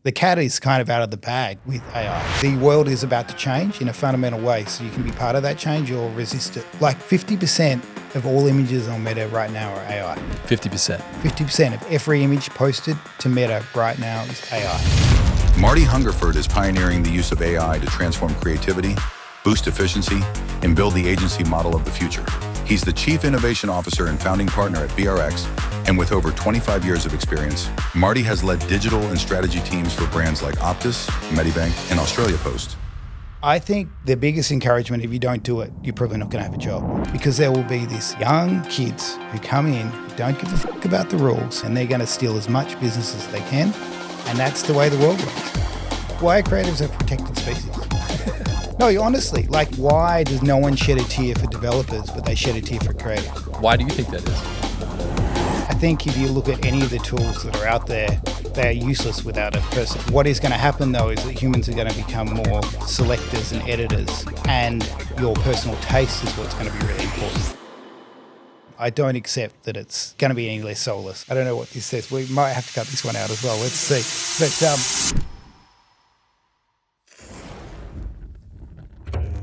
The cat is kind of out of the bag with AI. The world is about to change in a fundamental way, so you can be part of that change or resist it. Like 50% of all images on Meta right now are AI. 50%. 50% of every image posted to Meta right now is AI. Marty Hungerford is pioneering the use of AI to transform creativity, boost efficiency, and build the agency model of the future. He's the Chief Innovation Officer and founding partner at BRX, and with over 25 years of experience, Marty has led digital and strategy teams for brands like Optus, Medibank, and Australia Post. I think the biggest encouragement, if you don't do it, you're probably not going to have a job, because there will be these young kids who come in, who don't give a fuck about the rules, and they're going to steal as much business as they can, and that's the way the world works. Why are creatives a protected species? No, honestly, like, why does no one shed a tear for developers, but they shed a tear for creatives? Why do you think that is? I think if you look at any of the tools that are out there, they are useless without a person. What is going to happen, though, is that humans are going to become more selectors and editors, and your personal taste is what's going to be really important. I don't accept that it's going to be any less soulless. I don't know what this says. We might have to cut this one out as well. Let's see. But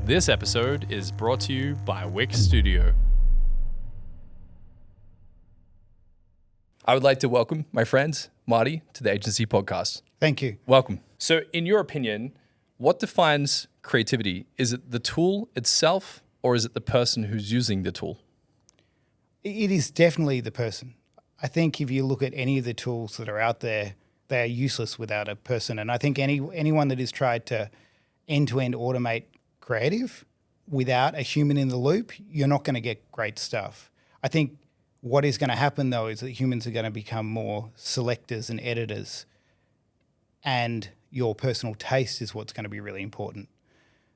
This episode is brought to you by Wix Studio. I would like to welcome my friend, Marty, to the Agency Podcast. Thank you. Welcome. So in your opinion, what defines creativity? Is it the tool itself, or is it the person who's using the tool? It is definitely the person. I think if you look at any of the tools that are out there, they are useless without a person. And I think anyone that has tried to end-to-end automate creative without a human in the loop, you're not going to get great stuff. I think what is going to happen, though, is that humans are going to become more selectors and editors, and your personal taste is what's going to be really important.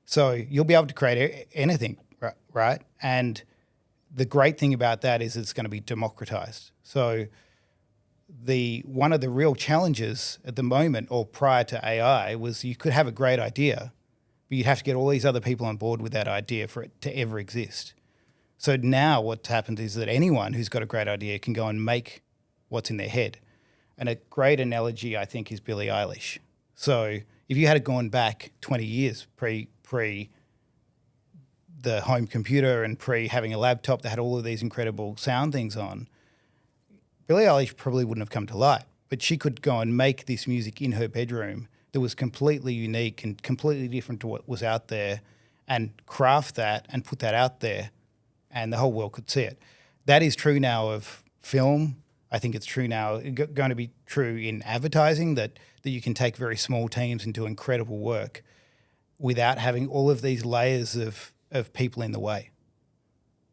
So you'll be able to create anything, right? And the great thing about that is it's going to be democratized. So one of the real challenges at the moment, or prior to AI, was you could have a great idea, but you'd have to get all these other people on board with that idea for it to ever exist. So now what happens is that anyone who's got a great idea can go and make what's in their head. And a great analogy, I think, is Billie Eilish. So if you had gone back 20 years pre the home computer and pre having a laptop that had all of these incredible sound things on, Billie Eilish probably wouldn't have come to light. But she could go and make this music in her bedroom that was completely unique and completely different to what was out there, and craft that and put that out there, and the whole world could see it. That is true now of film. I think it's true now, going to be true in advertising, that you can take very small teams and do incredible work without having all of these layers of people in the way.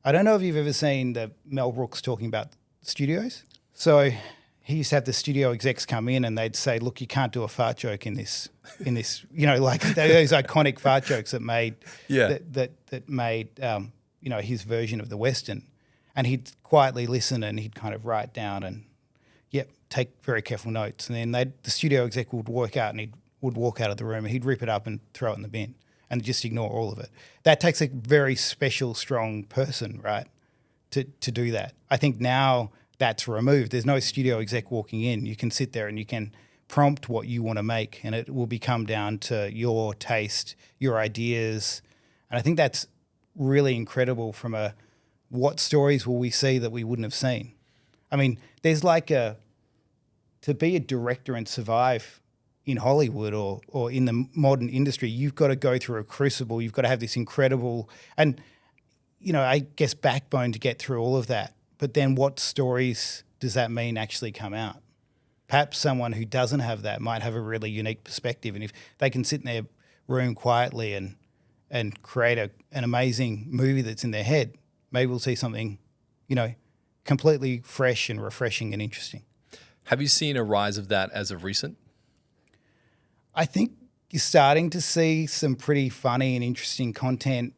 I don't know if you've ever seen the Mel Brooks talking about studios. So he used to have the studio execs come in and they'd say, look, you can't do a fart joke in this, like those iconic fart jokes that made, that made, his version of the Western. And he'd quietly listen and he'd kind of write down and, take very careful notes. And then the studio exec would walk out and he would walk out of the room and he'd rip it up and throw it in the bin and just ignore all of it. That takes a very special, strong person, right, to do that. I think now that's removed. There's no studio exec walking in. You can sit there and you can prompt what you want to make, and it will become down to your taste, your ideas. And I think that's really incredible from what stories will we see that we wouldn't have seen? I mean, there's to be a director and survive in Hollywood or in the modern industry, you've got to go through a crucible. You've got to have this incredible and, I guess, backbone to get through all of that. But then what stories does that mean actually come out? Perhaps someone who doesn't have that might have a really unique perspective. And if they can sit in their room quietly and create an amazing movie that's in their head, maybe we'll see something, completely fresh and refreshing and interesting. Have you seen a rise of that as of recent? I think you're starting to see some pretty funny and interesting content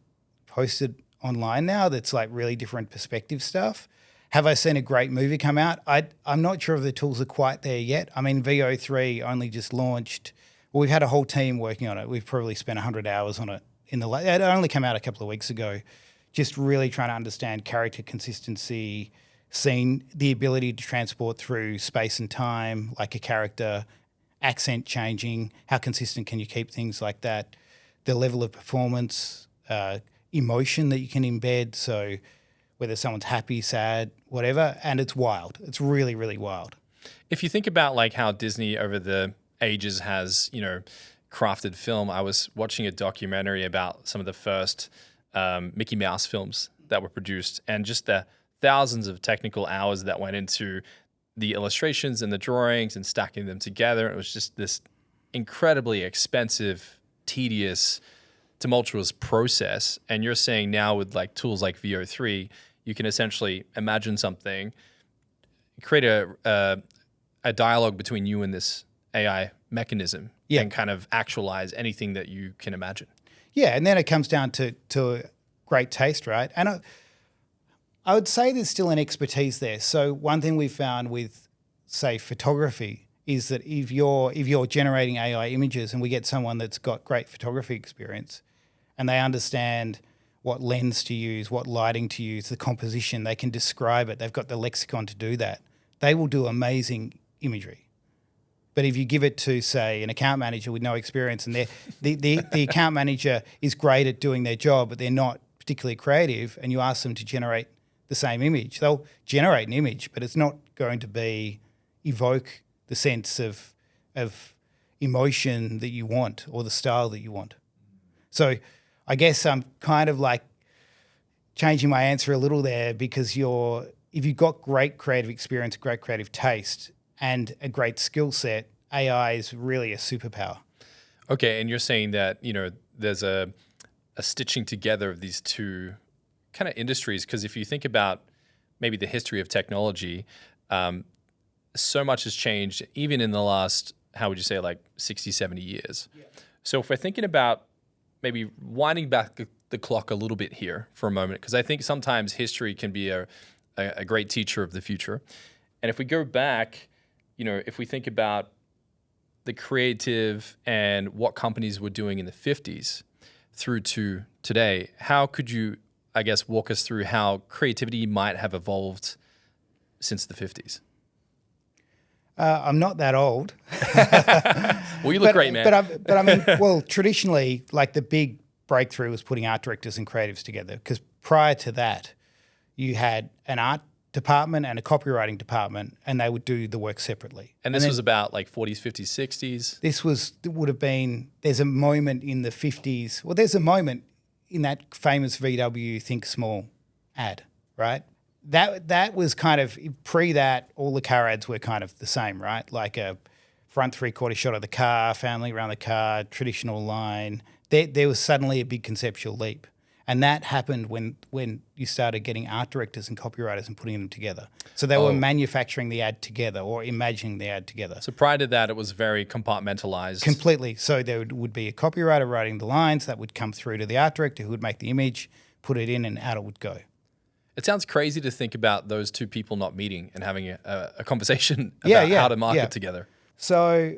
posted online now that's like really different perspective stuff. Have I seen a great movie come out? I'm not sure if the tools are quite there yet. I mean, VO3 only just launched. Well, we've had a whole team working on it. We've probably spent 100 hours on it. It only came out a couple of weeks ago, just really trying to understand character consistency, seeing the ability to transport through space and time like a character, accent changing, how consistent can you keep things like that, the level of performance, emotion that you can embed, so whether someone's happy, sad, whatever, and it's wild. It's really, really wild. If you think about like how Disney over the ages has, crafted film, I was watching a documentary about some of the first Mickey Mouse films that were produced, and just the thousands of technical hours that went into the illustrations and the drawings and stacking them together. It was just this incredibly expensive, tedious, tumultuous process. And you're saying now with like tools like VO3, you can essentially imagine something, create a dialogue between you and this AI mechanism, and kind of actualize anything that you can imagine. Yeah, and then it comes down to great taste, right? And I would say there's still an expertise there. So one thing we found with, say, photography is that if you're generating AI images and we get someone that's got great photography experience and they understand what lens to use, what lighting to use, the composition, they can describe it, they've got the lexicon to do that, they will do amazing imagery. But if you give it to, say, an account manager with no experience and the account manager is great at doing their job, but they're not particularly creative, and you ask them to generate the same image, they'll generate an image, but it's not going to evoke the sense of emotion that you want or the style that you want. So I guess I'm kind of like changing my answer a little there, because if you've got great creative experience, great creative taste, and a great skill set, AI is really a superpower. Okay, and you're saying that, there's a stitching together of these two kind of industries, because if you think about maybe the history of technology, so much has changed even in the last, how would you say, like 60, 70 years. Yeah. So if we're thinking about maybe winding back the clock a little bit here for a moment, because I think sometimes history can be a great teacher of the future. And if we go back, if we think about the creative and what companies were doing in the 50s through to today, how could you, I guess, walk us through how creativity might have evolved since the 50s? I'm not that old. Well, you look great, man. But I mean, well, traditionally, like the big breakthrough was putting art directors and creatives together, because prior to that, you had an art department and a copywriting department, and they would do the work separately. And this was about like 40s, 50s, 60s? There's a moment in the 50s. Well, there's a moment in that famous VW Think Small ad, right? That was kind of, pre that, all the car ads were kind of the same, right? Like a front 3/4 shot of the car, family around the car, traditional line. There was suddenly a big conceptual leap. And that happened when you started getting art directors and copywriters and putting them together. So they were manufacturing the ad together or imagining the ad together. So prior to that, it was very compartmentalized. Completely. So there would be a copywriter writing the lines that would come through to the art director, who would make the image, put it in, and out it would go. It sounds crazy to think about those two people not meeting and having a conversation about how to market together. So,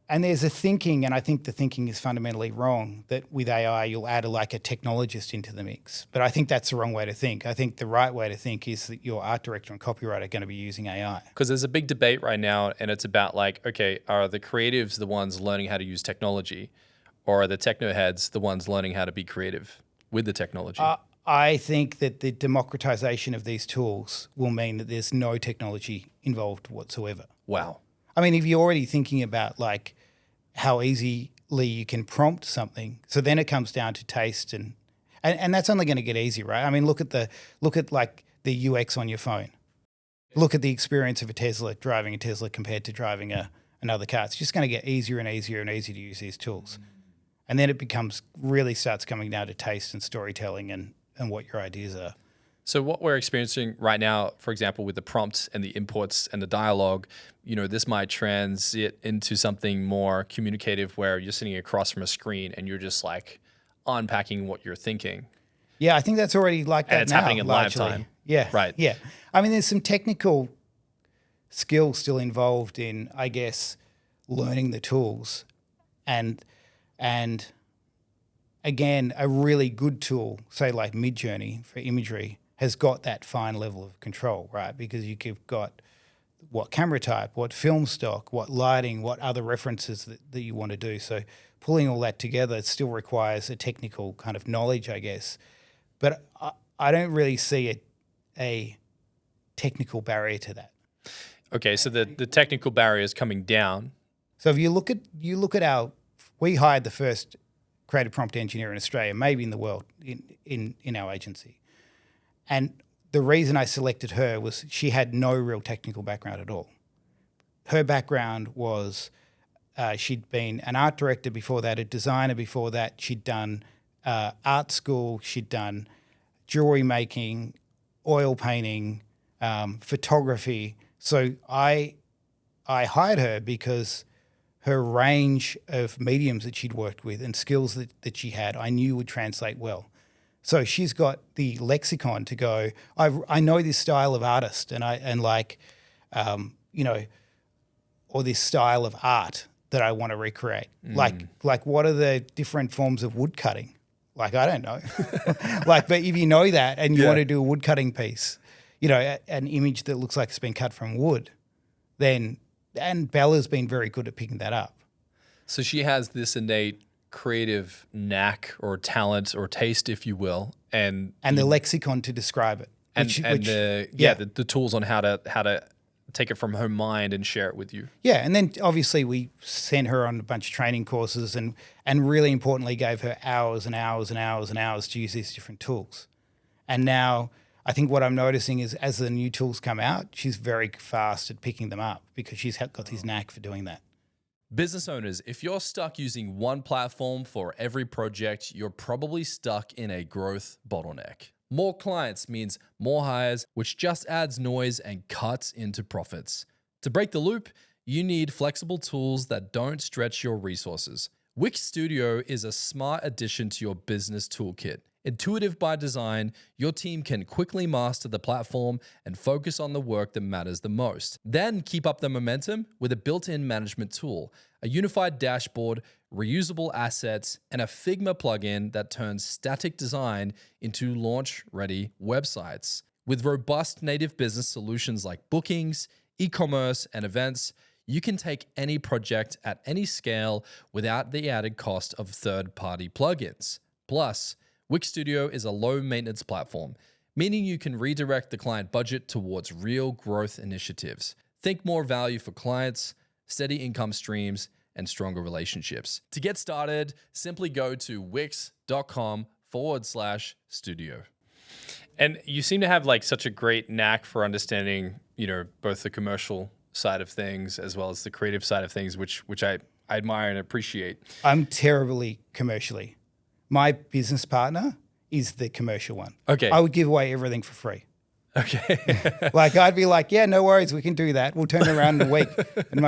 and there's a thinking, and I think the thinking is fundamentally wrong, that with AI you'll add a technologist into the mix. But I think that's the wrong way to think. I think the right way to think is that your art director and copywriter are going to be using AI. Because there's a big debate right now, and it's about okay, are the creatives the ones learning how to use technology, or are the techno heads the ones learning how to be creative with the technology? I think that the democratization of these tools will mean that there's no technology involved whatsoever. Wow. I mean, if you're already thinking about how easily you can prompt something, so then it comes down to taste, and that's only going to get easier, right? I mean, look at the UX on your phone. Look at the experience of driving a Tesla compared to driving another car. It's just going to get easier and easier and easier to use these tools. And then it really starts coming down to taste and storytelling and what your ideas are. So what we're experiencing right now, for example, with the prompts and the inputs and the dialogue, this might transit into something more communicative, where you're sitting across from a screen and you're just unpacking what you're thinking. Yeah, I think that's already like that now. And it's happening in live time. Yeah. Right. Yeah. I mean, there's some technical skill still involved in, I guess, learning the tools. And again, a really good tool, say like Midjourney for imagery, has got that fine level of control, right? Because you've got what camera type, what film stock, what lighting, what other references that you want to do. So pulling all that together still requires a technical kind of knowledge, I guess. But I don't really see a technical barrier to that. Okay, so the technical barrier is coming down. So if you look at we hired the first creative prompt engineer in Australia, maybe in the world, in our agency. And the reason I selected her was she had no real technical background at all. Her background was she'd been an art director before that, a designer before that. She'd done art school. She'd done jewelry making, oil painting, photography. So I hired her because her range of mediums that she'd worked with and skills that she had, I knew would translate well. So she's got the lexicon to go, I know this style of artist or this style of art that I want to recreate. Like what are the different forms of wood cutting? Like, I don't know. But if you know that and you want to do a wood cutting piece, an image that looks like it's been cut from wood, and Bella's been very good at picking that up. So she has this innate creative knack or talent or taste, if you will, and the lexicon to describe it, the tools on how to take it from her mind and share it with you. Yeah, and then obviously we sent her on a bunch of training courses and really importantly gave her hours and hours and hours and hours to use these different tools. And now I think what I'm noticing is as the new tools come out, she's very fast at picking them up because she's got this knack for doing that. Business owners, if you're stuck using one platform for every project, you're probably stuck in a growth bottleneck. More clients means more hires, which just adds noise and cuts into profits. To break the loop, you need flexible tools that don't stretch your resources. Wix Studio is a smart addition to your business toolkit. Intuitive by design, your team can quickly master the platform and focus on the work that matters the most. Then keep up the momentum with a built-in management tool, a unified dashboard, reusable assets, and a Figma plugin that turns static design into launch-ready websites. With robust native business solutions like bookings, e-commerce, and events, you can take any project at any scale without the added cost of third-party plugins. Plus, Wix Studio is a low-maintenance platform, meaning you can redirect the client budget towards real growth initiatives. Think more value for clients, steady income streams, and stronger relationships. To get started, simply go to wix.com/studio. And you seem to have like such a great knack for understanding, both the commercial side of things as well as the creative side of things, which I admire and appreciate. I'm terribly commercially. My business partner is the commercial one. Okay. I would give away everything for free. Okay. I'd be like, yeah, no worries, we can do that. We'll turn it around in a week. And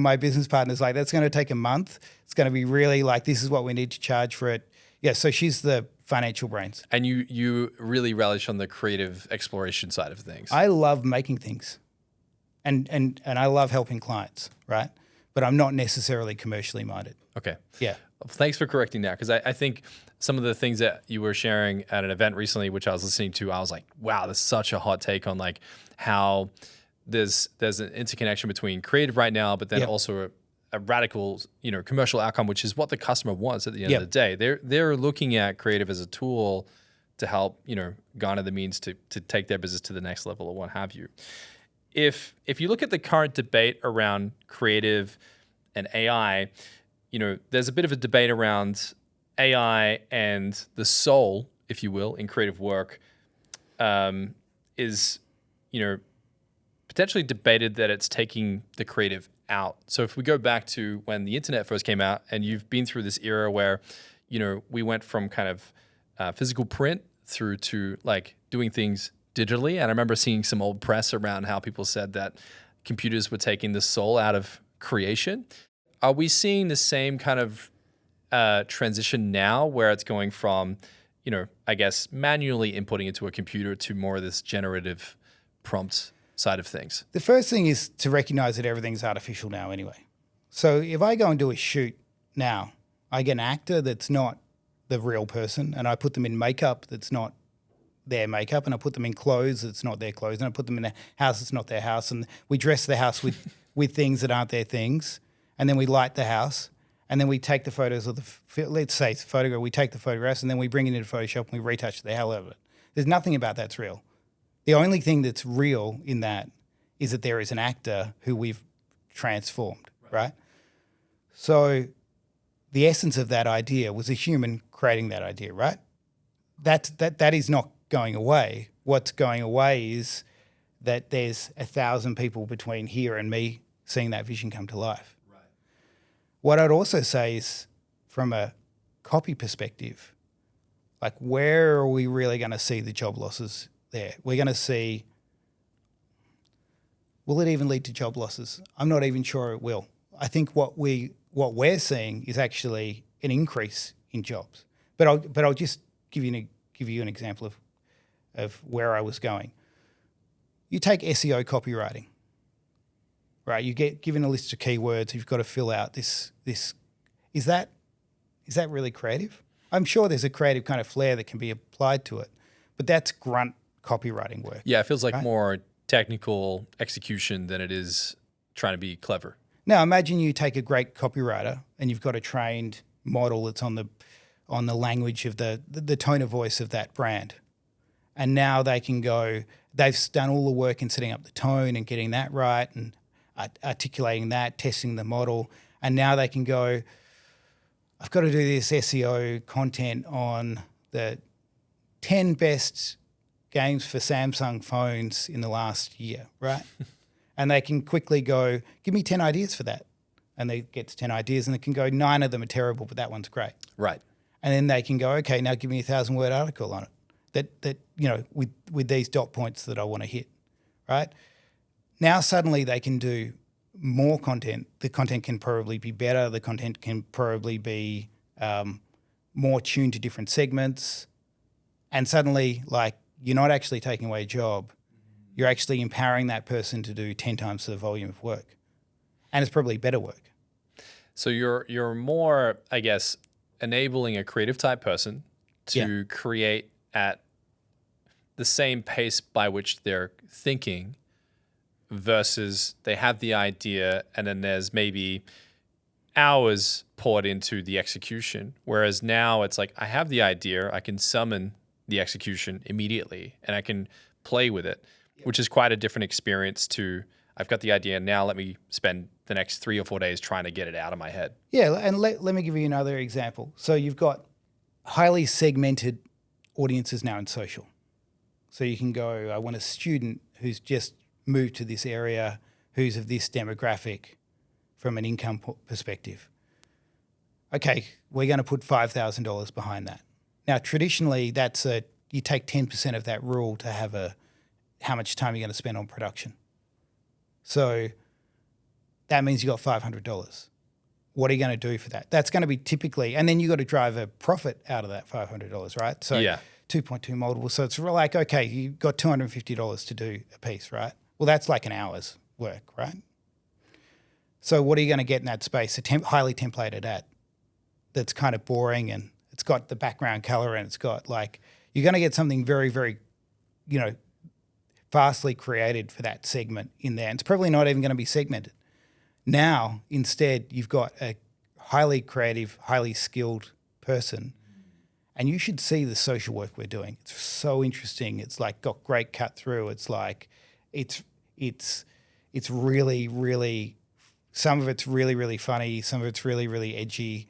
my business partner's like, that's going to take a month. It's going to be really this is what we need to charge for it. Yeah, so she's the financial brains. And you really relish on the creative exploration side of things. I love making things. And I love helping clients, right? But I'm not necessarily commercially minded. Okay. Yeah. Well, thanks for correcting that, because I think some of the things that you were sharing at an event recently, which I was listening to, I was like, wow, that's such a hot take on how there's an interconnection between creative right now, but then also a radical, commercial outcome, which is what the customer wants at the end of the day. They're looking at creative as a tool to help, garner the means to take their business to the next level or what have you. If you look at the current debate around creative and AI, there's a bit of a debate around AI and the soul, if you will, in creative work, is, potentially debated that it's taking the creative out. So if we go back to when the internet first came out, and you've been through this era where, we went from kind of physical print through to doing things digitally. And I remember seeing some old press around how people said that computers were taking the soul out of creation. Are we seeing the same kind of transition now, where it's going from, I guess, manually inputting into a computer to more of this generative prompt side of things? The first thing is to recognize that everything's artificial now anyway. So if I go and do a shoot now, I get an actor that's not the real person, and I put them in makeup that's not their makeup, and I put them in clothes that's not their clothes, and I put them in a house that's not their house, and we dress the house with things that aren't their things, and then we light the house, and then we take the photos of let's say it's a photograph, we take the photographs, and then we bring it into Photoshop and we retouch the hell out of it. There's nothing about that's real. The only thing that's real in that is that there is an actor who we've transformed, right? So the essence of that idea was a human creating that idea, right? That is not going away. What's going away is that there's 1,000 people between here and me seeing that vision come to life. Right. What I'd also say is, from a copy perspective, like, where are we really going to see the job losses there? We're going to see, will it even lead to job losses? I'm not even sure it will. I think what we're seeing is actually an increase in jobs. But I'll just give you an example of where I was going. You take SEO copywriting, right? You get given a list of keywords. You've got to fill out this. Is that really creative? I'm sure there's a creative kind of flair that can be applied to it, but that's grunt copywriting work. Yeah, it feels like right? more technical execution than it is trying to be clever. Now, imagine you take a great copywriter and you've got a trained model that's on the language of the tone of voice of that brand. And now they can go, they've done all the work in setting up the tone and getting that right and articulating that, testing the model. And now they can go, I've got to do this SEO content on the 10 best games for Samsung phones in the last year, right? And they can quickly go, give me 10 ideas for that. And they get 10 ideas and they can go, 9 of them are terrible, but that one's great. Right. And then they can go, okay, now give me a 1,000-word article on it that with these dot points that I want to hit, right? Now suddenly they can do more content. The content can probably be better. The content can probably be more tuned to different segments. And suddenly, like, you're not actually taking away a job. You're actually empowering that person to do 10 times the volume of work. And it's probably better work. So you're more, I guess, enabling a creative type person to create at the same pace by which they're thinking, versus they have the idea and then there's maybe hours poured into the execution. Whereas now it's like, I have the idea, I can summon the execution immediately and I can play with it, which is quite a different experience to, I've got the idea, now let me spend the next 3 or 4 days trying to get it out of my head. Yeah, and let me give you another example. So you've got highly segmented audiences now in social. So you can go, I want a student who's just moved to this area, who's of this demographic from an income perspective. Okay, we're going to put $5,000 behind that. Now, traditionally, you take 10% of that rule to have how much time you're going to spend on production. So that means you got $500. What are you going to do for that? That's going to be typically, and then you got to drive a profit out of that $500, right? So 2.2 multiple. So it's like, okay, you got $250 to do a piece, right? Well, that's like an hour's work, right? So what are you going to get in that space? A highly templated ad that's kind of boring and it's got the background color and it's got like, you're going to get something very, very, vastly created for that segment in there. And it's probably not even going to be segmented. Now, instead, you've got a highly creative, highly skilled person, and you should see the social work we're doing. It's so interesting. It's like got great cut through. It's like it's really, really, some of it's really, really funny. Some of it's really, really edgy,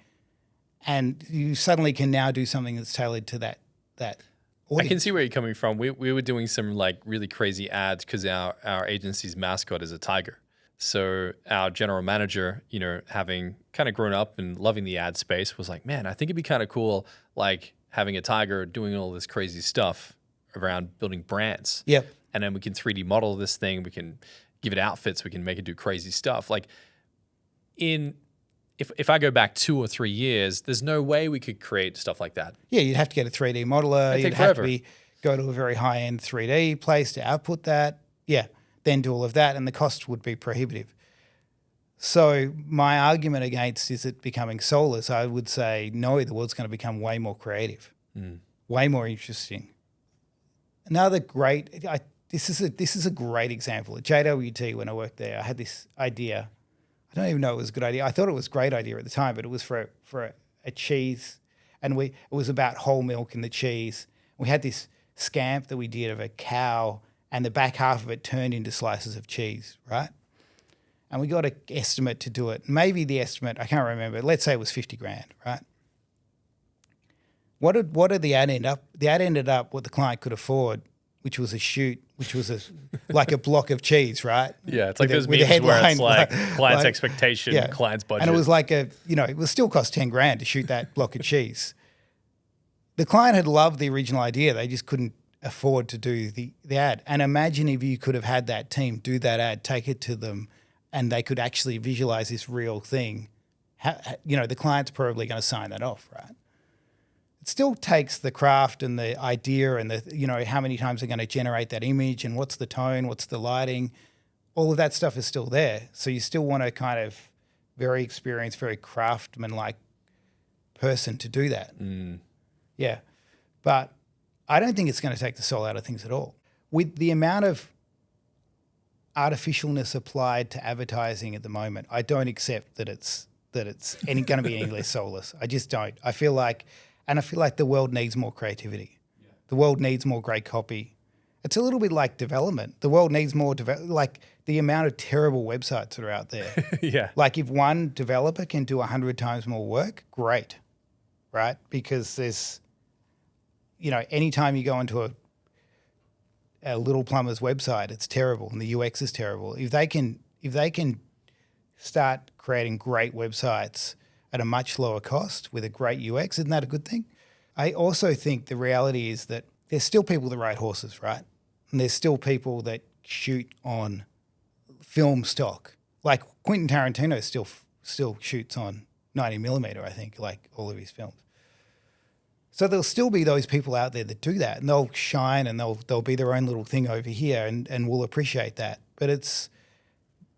and you suddenly can now do something that's tailored to that audience. I can see where you're coming from. We were doing some like really crazy ads because our agency's mascot is a tiger. So our general manager, having kind of grown up and loving the ad space, was like, man, I think it'd be kind of cool, like having a tiger doing all this crazy stuff around building brands. Yep. And then we can 3D model this thing. We can give it outfits. We can make it do crazy stuff. Like if I go back 2 or 3 years, there's no way we could create stuff like that. Yeah, you'd have to get a 3D modeler. You'd have to go to a very high-end 3D place to output that. Yeah, then do all of that, and the cost would be prohibitive. So my argument against is it becoming soulless, I would say, no, the world's going to become way more creative, way more interesting. Another great, this is a great example. At JWT, when I worked there, I had this idea. I don't even know it was a good idea. I thought it was a great idea at the time, but it was for a cheese, and it was about whole milk in the cheese. We had this scamp that we did of a cow, and the back half of it turned into slices of cheese, right? And we got an estimate to do it. Maybe the estimate, I can't remember. Let's say it was 50 grand, right? What did the ad end up? The ad ended up what the client could afford, which was a shoot, which was like a block of cheese, right? Yeah, it's like those with memes where it's like like- client's like- expectation, yeah. client's budget. And it was like it would still cost 10 grand to shoot that block of cheese. The client had loved the original idea. They just couldn't afford to do the ad. And imagine if you could have had that team do that ad, take it to them, and they could actually visualize this real thing. The client's probably going to sign that off, right? It still takes the craft and the idea and how many times they're going to generate that image and what's the tone, what's the lighting. All of that stuff is still there. So you still want a kind of very experienced, very craftsman-like person to do that. Yeah. But I don't think it's going to take the soul out of things at all. With the amount of artificialness applied to advertising at the moment, I don't accept that it's going to be any less soulless. I just don't. I feel like the world needs more creativity. Yeah. The world needs more great copy. It's a little bit like development. The world needs more like the amount of terrible websites that are out there. Yeah. Like if one developer can do 100 times more work, great, right? Because there's, anytime you go into a little plumber's website, it's terrible and the UX is terrible. If they can start creating great websites at a much lower cost with a great UX, isn't that a good thing? I also think the reality is that there's still people that ride horses, right? And there's still people that shoot on film stock. Like Quentin Tarantino still shoots on 90mm, I think, like all of his films. So there'll still be those people out there that do that, and they'll shine and they'll be their own little thing over here, and we'll appreciate that. But it's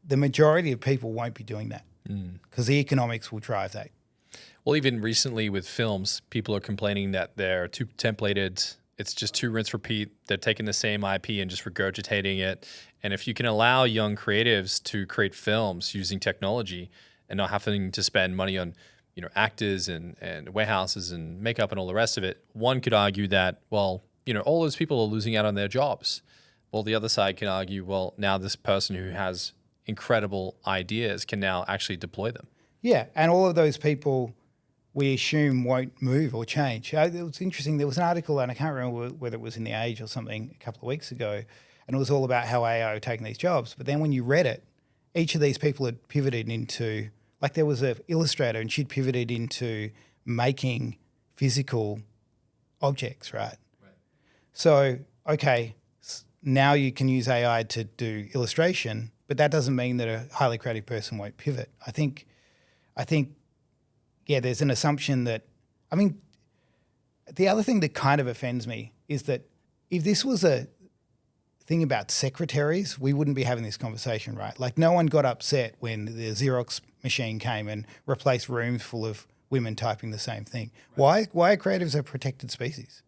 the majority of people won't be doing that because the economics will drive that. Well, even recently with films, people are complaining that they're too templated. It's just too rinse repeat. They're taking the same IP and just regurgitating it. And if you can allow young creatives to create films using technology and not having to spend money on actors and warehouses and makeup and all the rest of it, one could argue that, all those people are losing out on their jobs. Well, the other side can argue, well, now this person who has incredible ideas can now actually deploy them. Yeah, and all of those people we assume won't move or change. It was interesting. There was an article, and I can't remember whether it was in the Age or something a couple of weeks ago, and it was all about how AI were taking these jobs. But then when you read it, each of these people had pivoted into, like there was an illustrator and she'd pivoted into making physical objects, right? So, okay, now you can use AI to do illustration, but that doesn't mean that a highly creative person won't pivot. I think, there's an assumption that, the other thing that kind of offends me is that if this was a thing about secretaries, we wouldn't be having this conversation, right? Like no one got upset when the Xerox machine came and replaced rooms full of women typing the same thing. Right. Why are creatives a protected species?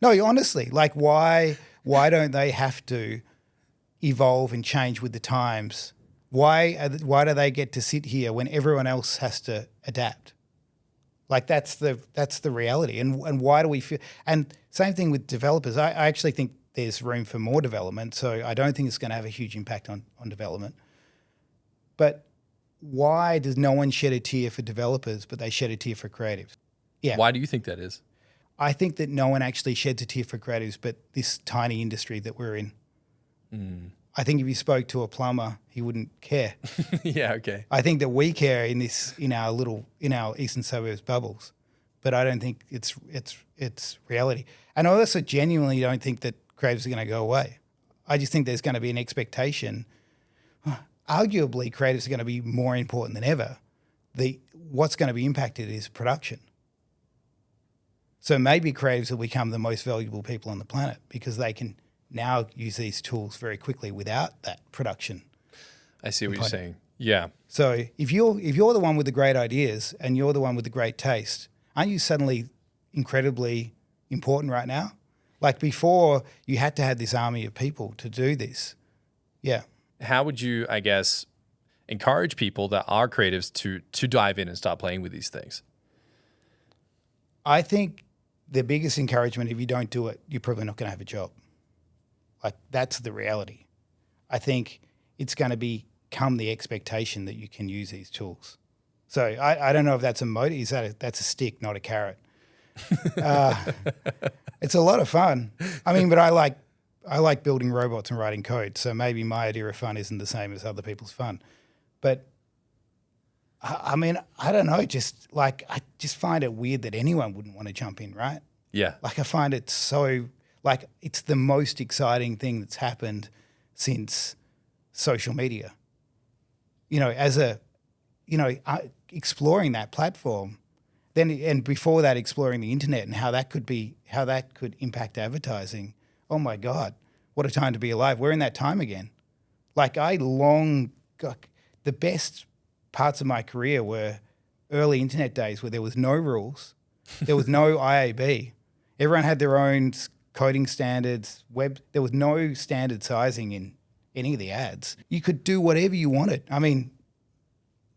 No, honestly, like why don't they have to evolve and change with the times? Why do they get to sit here when everyone else has to adapt? Like that's the reality. And why do we feel? And same thing with developers. I actually think there's room for more development. So I don't think it's going to have a huge impact on development. But why does no one shed a tear for developers, but they shed a tear for creatives? Yeah. Why do you think that is? I think that no one actually sheds a tear for creatives, but this tiny industry that we're in. I think if you spoke to a plumber, he wouldn't care. Yeah, okay. I think that we care in our eastern suburbs bubbles, but I don't think it's reality. And I also genuinely don't think that creatives are going to go away. I just think there's going to be an expectation. Arguably, creatives are going to be more important than ever. What's going to be impacted is production. So maybe creatives will become the most valuable people on the planet because they can now use these tools very quickly without that production. I see what you're saying. Yeah. So if you're the one with the great ideas and you're the one with the great taste, aren't you suddenly incredibly important right now? Like before, you had to have this army of people to do this. Yeah. How would you, I guess, encourage people that are creatives to dive in and start playing with these things? I think the biggest encouragement, if you don't do it, you're probably not going to have a job. Like that's the reality. I think it's going to become the expectation that you can use these tools. So I don't know if that's a motive. That's a stick, not a carrot. It's a lot of fun. I mean, but I like building robots and writing code. So maybe my idea of fun isn't the same as other people's fun. But I mean, I don't know. Just like I just find it weird that anyone wouldn't want to jump in, right? Yeah. Like I find it so like it's the most exciting thing that's happened since social media. You know, exploring that platform, then and before that, exploring the internet and how that could impact advertising. Oh my God, what a time to be alive! We're in that time again. Like the best parts of my career were early internet days where there was no rules, there was no IAB, everyone had their own coding standards. There was no standard sizing in any of the ads. You could do whatever you wanted. I mean,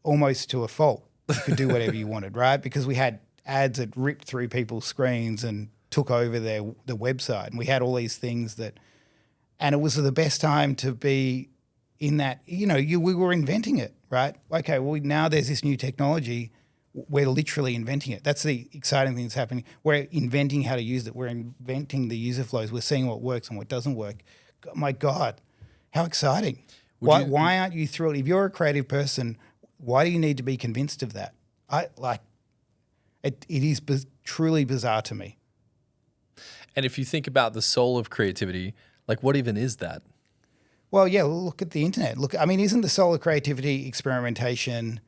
almost to a fault. You could do whatever you wanted, right? Because we had ads that ripped through people's screens and took over the website. And we had all these things and it was the best time to be in that, we were inventing it, right? Okay, well, now there's this new technology. We're literally inventing it. That's the exciting thing that's happening. We're inventing how to use it. We're inventing the user flows. We're seeing what works and what doesn't work. My God, how exciting. Why aren't you thrilled? If you're a creative person, why do you need to be convinced of that? It is truly bizarre to me. And if you think about the soul of creativity, like what even is that? Well, yeah, look at the internet. Look, I mean, isn't the soul of creativity experimentation,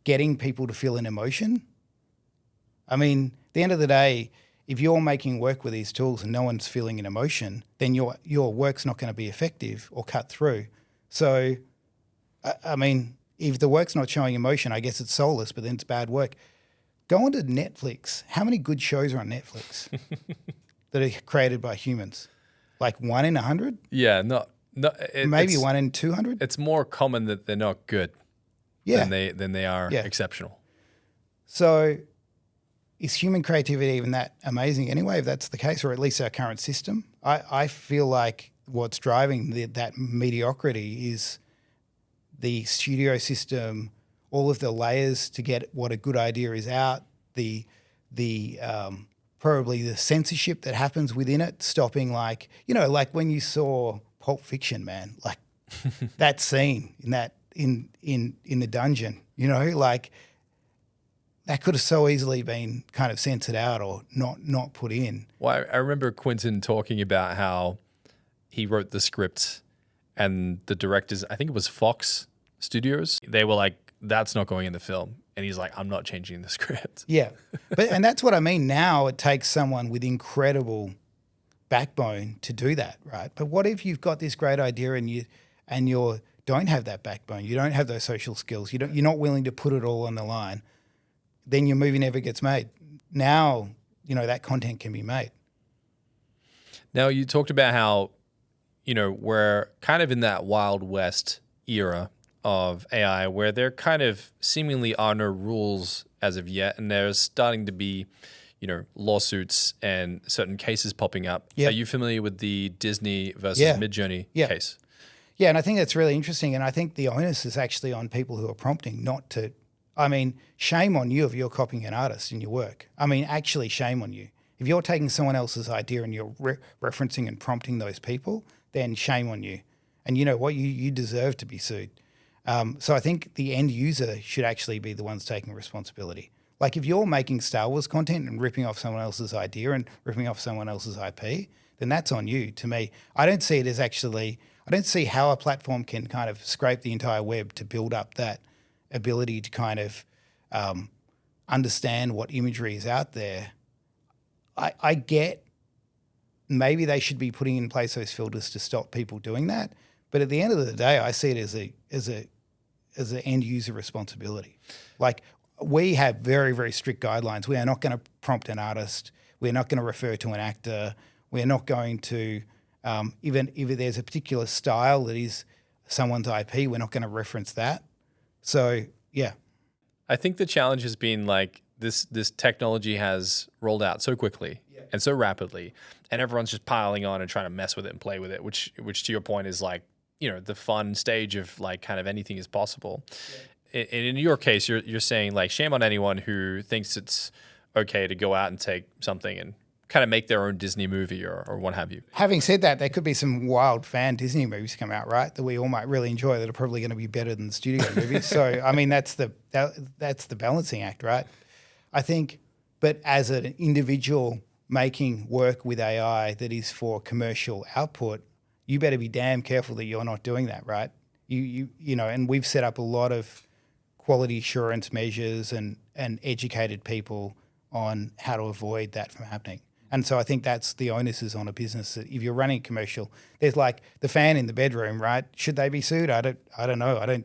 getting people to feel an emotion? I mean, at the end of the day, if you're making work with these tools and no one's feeling an emotion, then your work's not going to be effective or cut through. So, I mean, if the work's not showing emotion, I guess it's soulless, but then it's bad work. Go onto Netflix. How many good shows are on Netflix that are created by humans? Like 1 in 100? Yeah, maybe 1 in 200? It's more common that they're not good than they are exceptional. So is human creativity even that amazing anyway, if that's the case, or at least our current system? I feel like what's driving that mediocrity is the studio system, all of the layers to get what a good idea is out, the probably the censorship that happens within it, stopping like when you saw Pulp Fiction, man, like that scene in the dungeon, like that could have so easily been kind of censored out or not put in. Well, I remember Quentin talking about how he wrote the script and the directors, I think it was Fox Studios, they were like, that's not going in the film. And he's like, I'm not changing the script. Yeah. And that's what I mean. Now it takes someone with incredible backbone to do that, right? But what if you've got this great idea and you don't have that backbone, you don't have those social skills, you're not willing to put it all on the line, then your movie never gets made. Now, that content can be made. Now, you talked about how, we're kind of in that Wild West era of AI where there kind of seemingly are no rules as of yet, and there's starting to be, lawsuits and certain cases popping up. Yep. Are you familiar with the Disney versus Midjourney case? Yeah, and I think that's really interesting, and I think the onus is actually on people who are prompting not to. I mean, shame on you if you're copying an artist in your work. I mean, actually shame on you. If you're taking someone else's idea and you're referencing and prompting those people, then shame on you. And you know what? You deserve to be sued. So I think the end user should actually be the ones taking responsibility. Like if you're making Star Wars content and ripping off someone else's idea and ripping off someone else's IP, then that's on you. To me, I don't see how a platform can kind of scrape the entire web to build up that ability to kind of understand what imagery is out there. I get maybe they should be putting in place those filters to stop people doing that. But at the end of the day, I see it as an end user responsibility. Like we have very, very strict guidelines. We are not going to prompt an artist. We're not going to refer to an actor. We're not going to, even if there's a particular style that is someone's IP, we're not going to reference that. So, yeah. I think the challenge has been like this technology has rolled out so quickly and so rapidly, and everyone's just piling on and trying to mess with it and play with it, which to your point is like, you know, the fun stage of like kind of anything is possible. And in your case, you're saying like shame on anyone who thinks it's okay to go out and take something and kind of make their own Disney movie or what have you. Having said that, there could be some wild fan Disney movies come out, right, that we all might really enjoy that are probably going to be better than the studio movies. So, I mean, that's the balancing act, right? I think, but as an individual making work with AI that is for commercial output, you better be damn careful that you're not doing that, right? You know, and we've set up a lot of quality assurance measures and educated people on how to avoid that from happening. And so I think that's the onus is on a business. That if you're running a commercial, there's like the fan in the bedroom, right? Should they be sued? I don't know.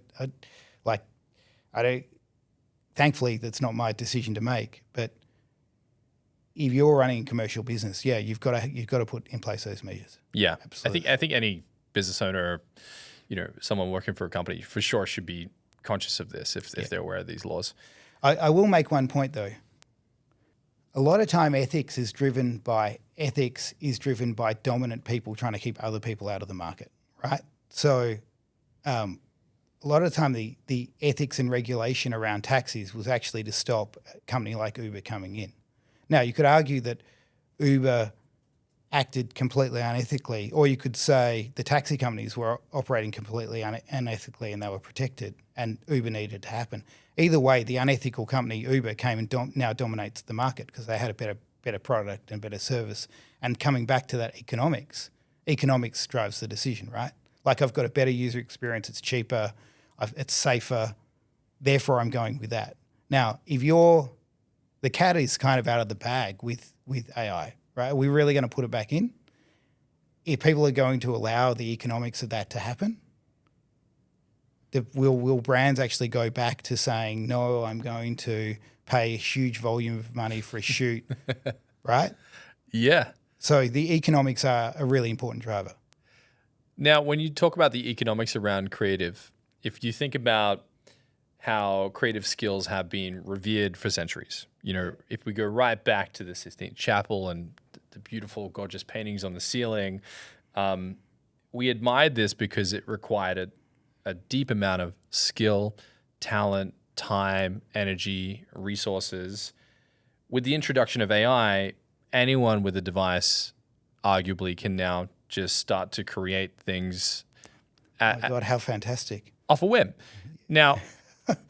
Thankfully, that's not my decision to make. But if you're running a commercial business, yeah, you've got to put in place those measures. Yeah, absolutely. I think any business owner, you know, someone working for a company for sure should be conscious of this if they're aware of these laws. I will make one point though. A lot of time ethics is driven by dominant people trying to keep other people out of the market, right? So a lot of the time the ethics and regulation around taxis was actually to stop a company like Uber coming in. Now, you could argue that Uber acted completely unethically, or you could say the taxi companies were operating completely unethically and they were protected and Uber needed to happen. Either way, the unethical company Uber came and now dominates the market because they had a better product and better service. And coming back to that economics drives the decision, right? Like I've got a better user experience, it's cheaper, it's safer, therefore I'm going with that. Now, if the cat is kind of out of the bag with AI, right? Are we really going to put it back in? If people are going to allow the economics of that to happen, will brands actually go back to saying, no, I'm going to pay a huge volume of money for a shoot, right? Yeah. So the economics are a really important driver. Now, when you talk about the economics around creative, if you think about how creative skills have been revered for centuries, you know, if we go right back to the Sistine Chapel and the beautiful, gorgeous paintings on the ceiling, we admired this because it required a deep amount of skill, talent, time, energy, resources. With the introduction of AI, anyone with a device arguably can now just start to create things. Oh my God, how fantastic. Off a whim. Now,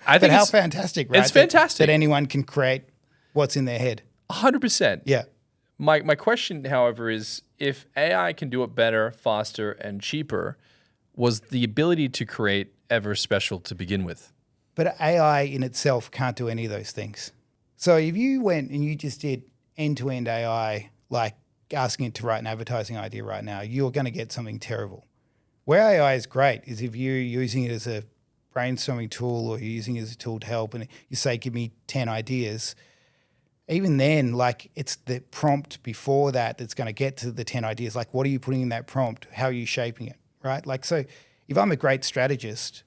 I think how fantastic, right? It's fantastic. That anyone can create what's in their head. 100%. Yeah. My question, however, is if AI can do it better, faster, and cheaper, was the ability to create ever special to begin with? But AI in itself can't do any of those things. So if you went and you just did end-to-end AI, like asking it to write an advertising idea right now, you're going to get something terrible. Where AI is great is if you're using it as a brainstorming tool or you're using it as a tool to help and you say, give me 10 ideas. Even then, like it's the prompt before that that's going to get to the 10 ideas. Like what are you putting in that prompt? How are you shaping it, right? Like, so if I'm a great strategist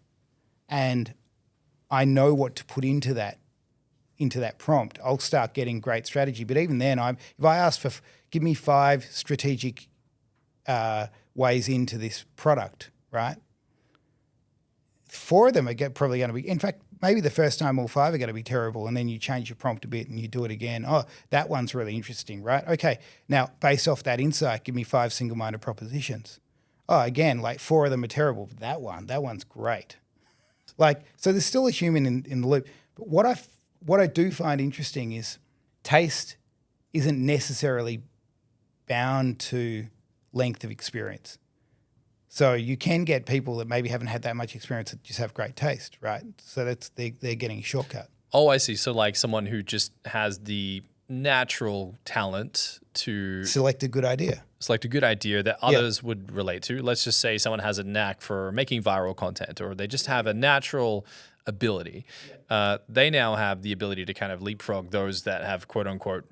and I know what to put into that prompt, I'll start getting great strategy. But even then, if I ask for, give me 5 strategic ways into this product, right? 4 of them are probably going to be, in fact, maybe the first time all 5 are going to be terrible, and then you change your prompt a bit and you do it again. Oh, that one's really interesting, right? Okay, now based off that insight, give me 5 single-minded propositions. Oh, again, like 4 of them are terrible, but that one's great. Like, so there's still a human in the loop. But what I do find interesting is taste isn't necessarily bound to length of experience. So you can get people that maybe haven't had that much experience that just have great taste, right? So they're getting a shortcut. Oh, I see. So like someone who just has the natural talent to select a good idea that others would relate to. Let's just say someone has a knack for making viral content, or they just have a natural ability. They now have the ability to kind of leapfrog those that have, quote unquote,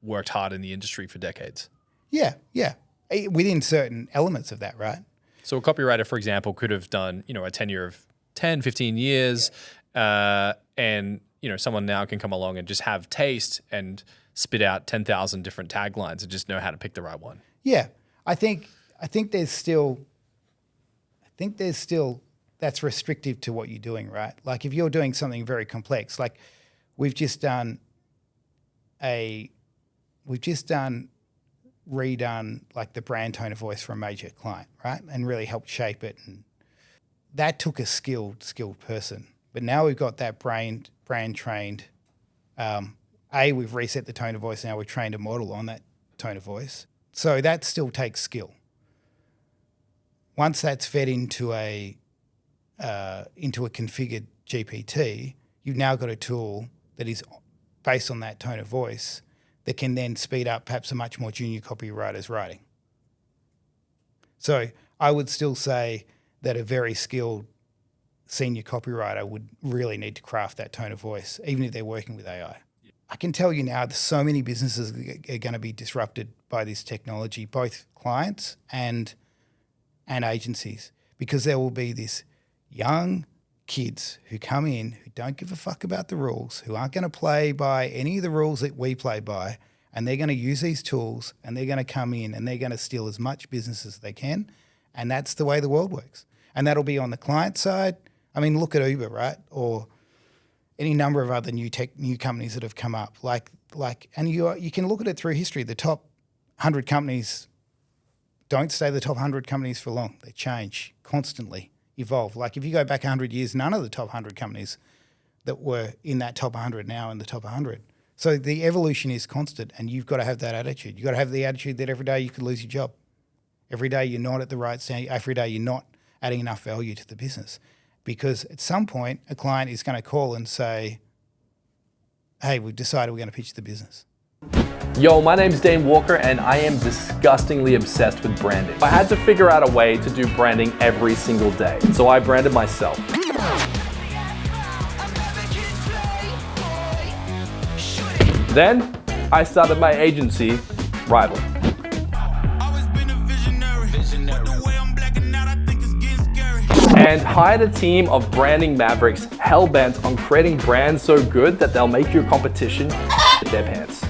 worked hard in the industry for decades. Yeah, yeah. Within certain elements of that, right? So a copywriter, for example, could have done, a tenure of 10, 15 years, and, someone now can come along and just have taste and spit out 10,000 different taglines and just know how to pick the right one. Yeah. I think there's still that's restrictive to what you're doing, right? Like if you're doing something very complex, like we've just redone like the brand tone of voice for a major client, right? And really helped shape it. And that took a skilled person. But now we've got that brand trained. We've reset the tone of voice. Now we've trained a model on that tone of voice. So that still takes skill. Once that's fed into a configured GPT, you've now got a tool that is based on that tone of voice that can then speed up perhaps a much more junior copywriter's writing. So I would still say that a very skilled senior copywriter would really need to craft that tone of voice, even if they're working with AI. I can tell you now that so many businesses are going to be disrupted by this technology, both clients and agencies, because there will be this young kids who come in who don't give a fuck about the rules, who aren't going to play by any of the rules that we play by, and they're going to use these tools and they're going to come in and they're going to steal as much business as they can. And that's the way the world works. And that'll be on the client side. I mean, look at Uber, right? Or any number of other new companies that have come up. And you can look at it through history. The top 100 companies don't stay the top 100 companies for long. They change constantly, evolve. Like if you go back 100 years, none of the top 100 companies that were in that top 100 now in the top 100. So the evolution is constant, and you've got to have that attitude. You've got to have the attitude that every day you could lose your job. Every day you're not at the right standard. Every day you're not adding enough value to the business. Because at some point, a client is going to call and say, hey, we've decided we're going to pitch the business. Yo, my name's Dane Walker and I am disgustingly obsessed with branding. I had to figure out a way to do branding every single day, so I branded myself. Then I started my agency, Rival. And hired a team of branding mavericks hell-bent on creating brands so good that they'll make your competition shit their pants.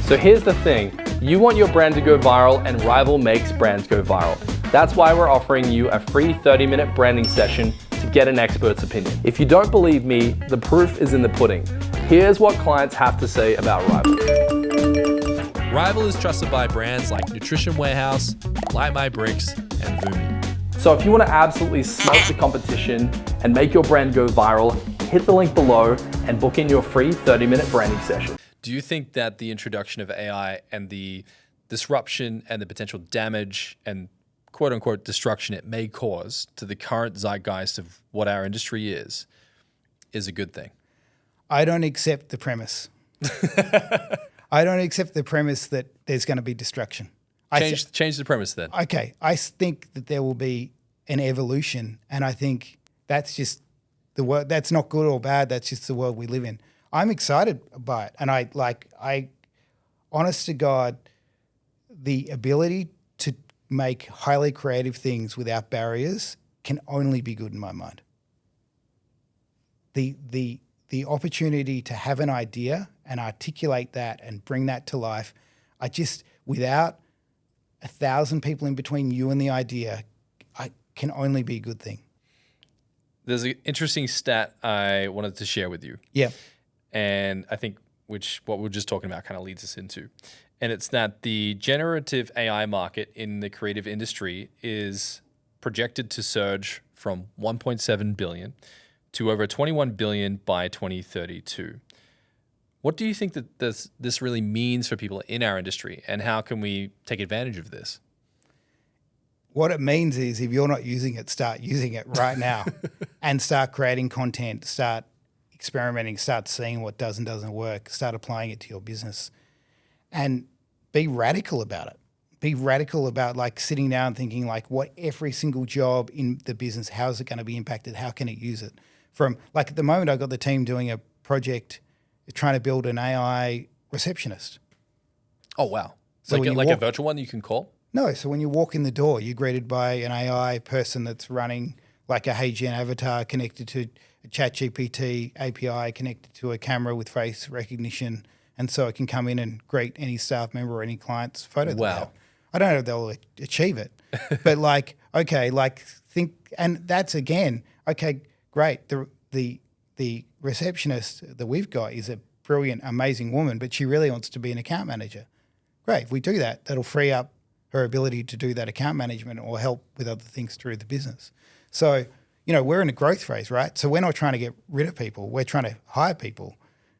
So here's the thing, you want your brand to go viral and Rival makes brands go viral. That's why we're offering you a free 30-minute branding session to get an expert's opinion. If you don't believe me, the proof is in the pudding. Here's what clients have to say about Rival. Rival is trusted by brands like Nutrition Warehouse, Light My Bricks, and Vumi. So if you want to absolutely smelt the competition and make your brand go viral, hit the link below and book in your free 30-minute branding session. Do you think that the introduction of AI and the disruption and the potential damage and quote unquote destruction it may cause to the current zeitgeist of what our industry is a good thing? I don't accept the premise. I don't accept the premise that there's going to be destruction. Change the premise then. Okay. I think that there will be an evolution, and I think that's just the world. That's not good or bad. That's just the world we live in. I'm excited by it. And I honest to God, the ability to make highly creative things without barriers can only be good in my mind. The opportunity to have an idea and articulate that and bring that to life, without 1,000 people in between you and the idea, I can only be a good thing. There's an interesting stat I wanted to share with you. Yeah. And I think what we were just talking about kind of leads us into. And it's that the generative AI market in the creative industry is projected to surge from 1.7 billion to over 21 billion by 2032. What do you think that this really means for people in our industry, and how can we take advantage of this? What it means is if you're not using it, start using it right now and start creating content, start experimenting, start seeing what does and doesn't work, start applying it to your business, and be radical about it. Be radical about sitting down and thinking what every single job in the business, how is it going to be impacted? How can it use it? From at the moment, I've got the team doing a project trying to build an AI receptionist. Oh, wow. So like when you a walk, virtual one you can call? no, so when you walk in the door, you're greeted by an AI person that's running like a HeyGen avatar connected to a ChatGPT API, connected to a camera with face recognition, and so it can come in and greet any staff member or any client's photo. Wow. They have. I don't know if they'll achieve it, but like, okay, like think, and that's again, okay, great. The receptionist that we've got is a brilliant, amazing woman, but she really wants to be an account manager. Great, if we do that, that'll free up her ability to do that account management or help with other things through the business. So, we're in a growth phase, right? So we're not trying to get rid of people. We're trying to hire people.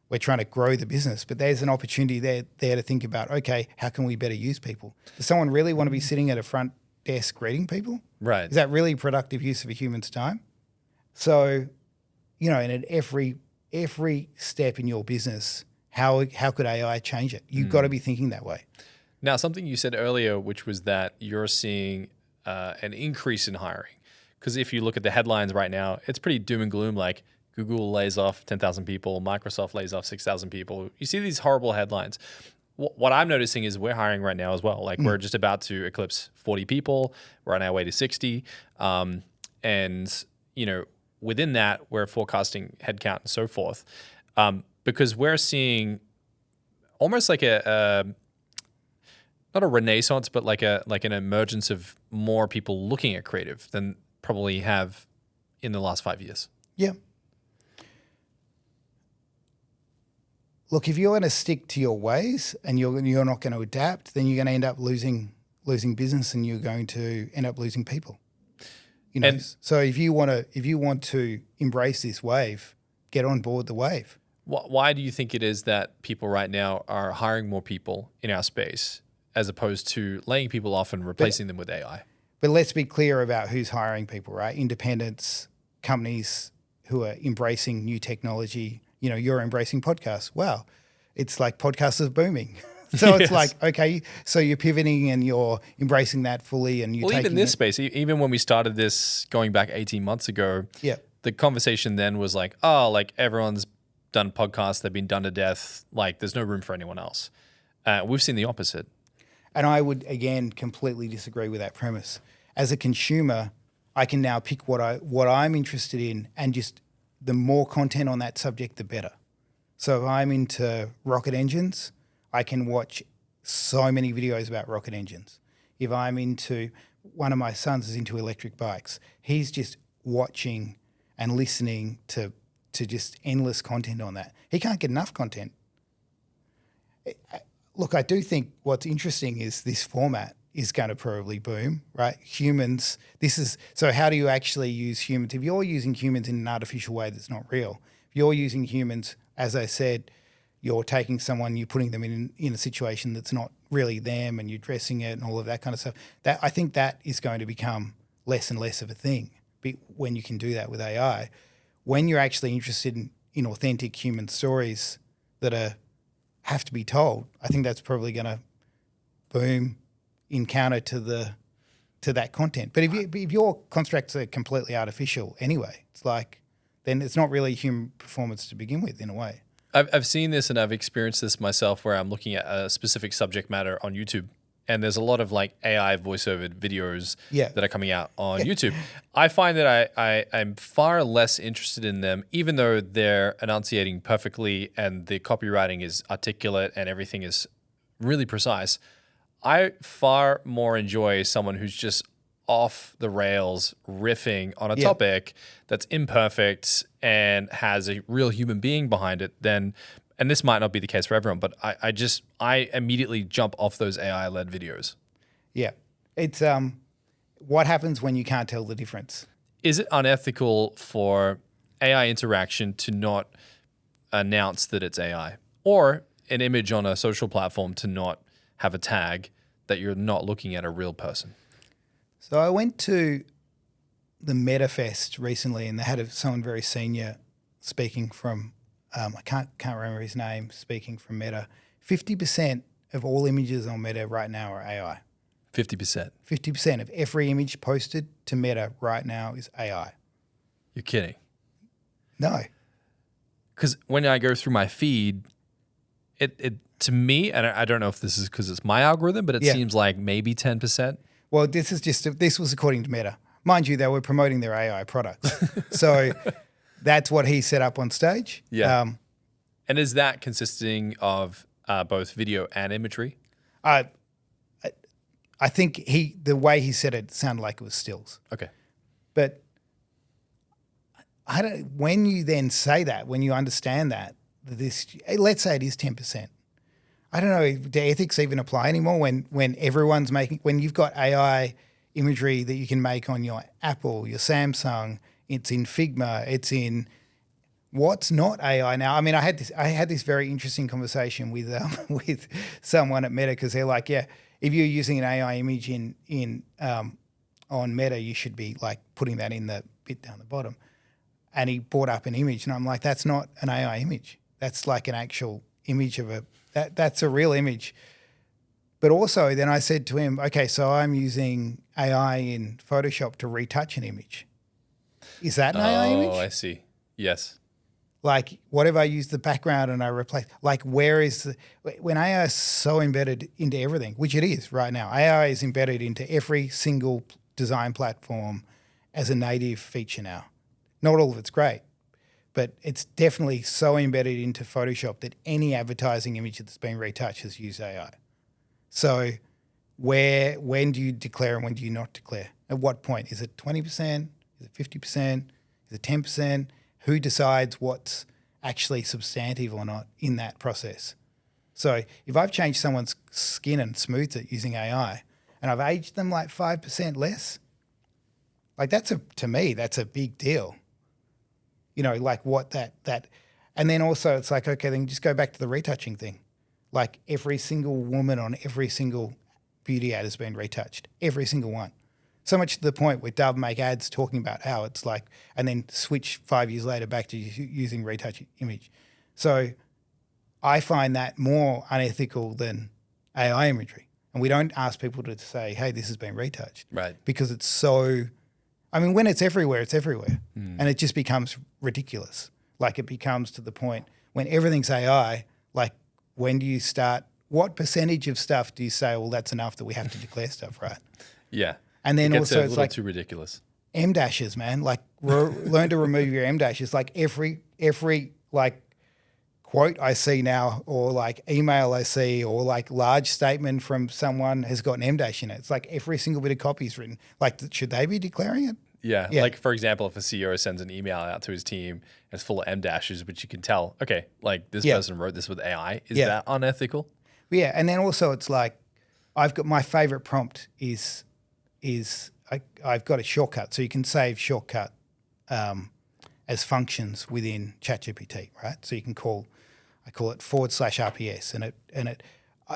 We're trying to grow the business. But there's an opportunity there to think about, okay, how can we better use people? Does someone really want to be sitting at a front desk greeting people? Right. Is that really productive use of a human's time? So, and at every step in your business, how could AI change it? You've got to be thinking that way. Now, something you said earlier, which was that you're seeing an increase in hiring. Because if you look at the headlines right now, it's pretty doom and gloom, like Google lays off 10,000 people, Microsoft lays off 6,000 people. You see these horrible headlines. What I'm noticing is we're hiring right now as well. Like we're just about to eclipse 40 people. We're on our way to 60. And, within that, we're forecasting headcount and so forth. Because we're seeing almost like not a renaissance, but like an emergence of more people looking at creative than probably have in the last 5 years. Yeah. Look, if you're going to stick to your ways and you're not going to adapt, then you're going to end up losing business and you're going to end up losing people. So if you want to embrace this wave, get on board the wave. Why do you think it is that people right now are hiring more people in our space as opposed to laying people off and replacing them with AI? But let's be clear about who's hiring people, right? Independents, companies who are embracing new technology. You're embracing podcasts. Wow. It's like podcasts are booming. So it's like, okay, so you're pivoting and you're embracing that fully and you're even this space, even when we started this going back 18 months ago, the conversation then was like, oh, like everyone's done podcasts, they've been done to death. Like there's no room for anyone else. We've seen the opposite. And I would, again, completely disagree with that premise. As a consumer, I can now pick what I'm interested in, and just the more content on that subject, the better. So if I'm into rocket engines, I can watch so many videos about rocket engines. If I'm one of my sons is into electric bikes, he's just watching and listening to just endless content on that. He can't get enough content. Look, I do think what's interesting is this format is going to probably boom, right? Humans, so how do you actually use humans? If you're using humans in an artificial way that's not real, if you're using humans, as I said, you're taking someone, you're putting them in a situation that's not really them and you're dressing it and all of that kind of stuff, I think that is going to become less and less of a thing when you can do that with AI. When you're actually interested in authentic human stories that have to be told, I think that's probably going to boom in counter to that content. But if your constructs are completely artificial anyway, it's like, then it's not really human performance to begin with in a way. I've seen this and I've experienced this myself where I'm looking at a specific subject matter on YouTube and there's a lot of like AI voiceover videos that are coming out on YouTube. I find that I'm far less interested in them, even though they're enunciating perfectly and the copywriting is articulate and everything is really precise. I far more enjoy someone who's just off the rails riffing on a topic that's imperfect and has a real human being behind it then, and this might not be the case for everyone, but I immediately jump off those AI-led videos. Yeah. It's what happens when you can't tell the difference? Is it unethical for AI interaction to not announce that it's AI, or an image on a social platform to not have a tag that you're not looking at a real person? So I went to the MetaFest recently, and they had someone very senior speaking from, I can't remember his name, speaking from Meta. 50% of all images on Meta right now are AI. 50%? 50% of every image posted to Meta right now is AI. You're kidding? No. Because when I go through my feed, It to me, and I don't know if this is because it's my algorithm, but it Yeah. seems like maybe 10%. Well, this was according to Meta. Mind you, they were promoting their AI products. So that's what he set up on stage. Yeah. And is that consisting of both video and imagery? I think the way he said it sounded like it was stills. Okay. But when you then say that, when you understand that, let's say it is 10%. I don't know if the ethics even apply anymore when everyone's when you've got AI imagery that you can make on your Apple, your Samsung, it's in Figma, it's in what's not AI now. I mean, I had this very interesting conversation with with someone at Meta because they're like, yeah, if you're using an AI image on Meta, you should be like putting that in the bit down the bottom. And he brought up an image, and I'm like, that's not an AI image. That's like an actual image of that's a real image. But also then I said to him, okay, so I'm using AI in Photoshop to retouch an image. Is that an AI image? Oh, I see. Yes. Like, what if I use the background and I replace? Like, when AI is so embedded into everything, which it is right now, AI is embedded into every single design platform as a native feature now. Not all of it's great, but it's definitely so embedded into Photoshop that any advertising image that's been retouched has used AI. So when do you declare and when do you not declare? At what point? Is it 20%? Is it 50%? Is it 10%? Who decides what's actually substantive or not in that process? So if I've changed someone's skin and smoothed it using AI and I've aged them like 5% less, like to me, that's a big deal. You know, like what that, and then also it's like, okay, then just go back to the retouching thing. Like every single woman on every single beauty ad has been retouched, every single one. So much to the point where Dove make ads talking about how it's like, and then switch 5 years later back to using retouch image. So I find that more unethical than AI imagery. And we don't ask people to say, hey, this has been retouched. Right. Because it's so, I mean, when it's everywhere, it's everywhere. And it just becomes ridiculous. Like it becomes to the point when everything's AI, like when do you start, what percentage of stuff do you say, well, that's enough that we have to declare stuff, right? Yeah. And then it gets also a it's little like too ridiculous. M dashes, man. Like learn to remove your M dashes. Like every like quote I see now, or like email I see, or like large statement from someone has got an M dash in it. It's like every single bit of copy is written. Like, should they be declaring it? Yeah. Yeah. Like, for example, if a CEO sends an email out to his team and it's full of M dashes, but you can tell, okay, like this person wrote this with AI. Is that unethical? Yeah. And then also it's like, I've got my favorite prompt is I've got a shortcut. So you can save shortcut as functions within ChatGPT, right? So you can I call it /RPS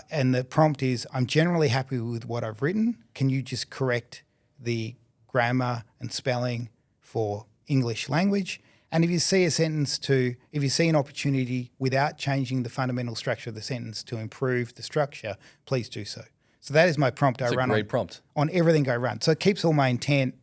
and the prompt is, I'm generally happy with what I've written. Can you just correct the grammar and spelling for English language? And if you see if you see an opportunity without changing the fundamental structure of the sentence to improve the structure, please do so. So that is my prompt I run prompt on everything I run. So it keeps all my intent,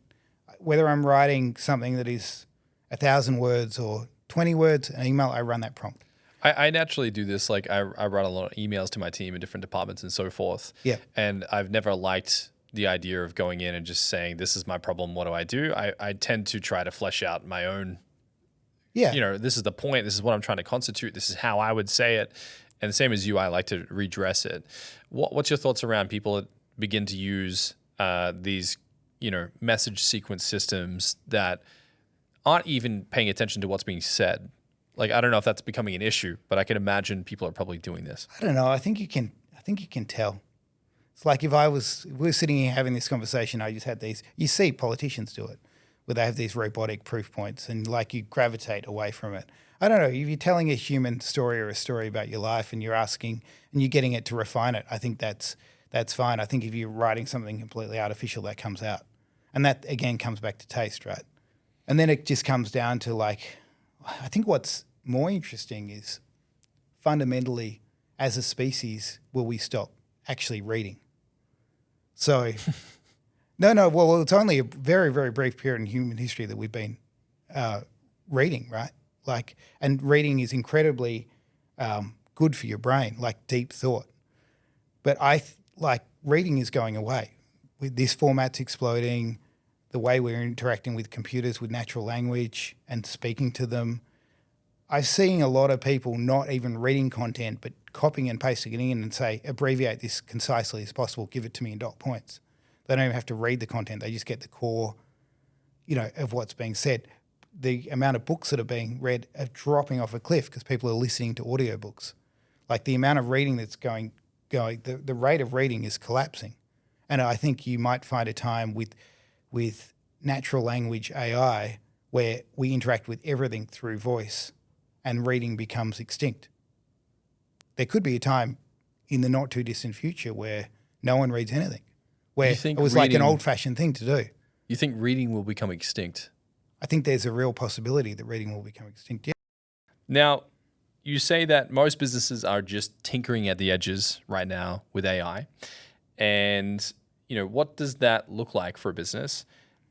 whether I'm writing something that is 1,000 words or 20 words, an email, I run that prompt. I naturally do this. Like I write a lot of emails to my team in different departments and so forth. Yeah. And I've never liked the idea of going in and just saying, this is my problem, what do I do? I tend to try to flesh out my own, this is the point, this is what I'm trying to constitute, this is how I would say it. And the same as you, I like to redress it. What's your thoughts around people that begin to use these, message sequence systems that aren't even paying attention to what's being said? Like, I don't know if that's becoming an issue, but I can imagine people are probably doing this. I don't know. I think you can tell. It's like if we were sitting here having this conversation, I just had these, you see politicians do it, where they have these robotic proof points and like you gravitate away from it. I don't know, if you're telling a human story or a story about your life and you're asking and you're getting it to refine it, I think that's fine. I think if you're writing something completely artificial, that comes out. And that, again, comes back to taste, right? And then it just comes down to like, I think what's more interesting is fundamentally, as a species, will we stop actually reading? So, well, it's only a very, very brief period in human history that we've been reading, right? Like, and reading is incredibly good for your brain, like deep thought. But reading is going away. With this format's exploding, the way we're interacting with computers with natural language and speaking to them. I've seen a lot of people not even reading content, but copying and pasting it in and say, abbreviate this concisely as possible, give it to me in dot points. They don't even have to read the content. They just get the core, of what's being said. The amount of books that are being read are dropping off a cliff because people are listening to audiobooks. Like the amount of reading that's going, the rate of reading is collapsing. And I think you might find a time with natural language AI where we interact with everything through voice and reading becomes extinct. There could be a time in the not too distant future where no one reads anything, where it was like an old-fashioned thing to do. You think reading will become extinct? I think there's a real possibility that reading will become extinct. Yeah. Now, you say that most businesses are just tinkering at the edges right now with AI. And, what does that look like for a business?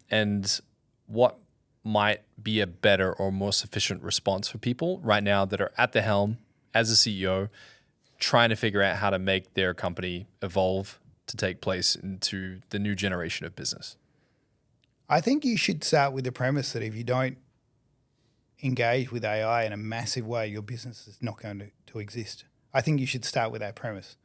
And what might be a better or more sufficient response for people right now that are at the helm as a CEO, trying to figure out how to make their company evolve to take place into the new generation of business? I think you should start with the premise that if you don't engage with AI in a massive way, your business is not going to exist. I think you should start with that premise.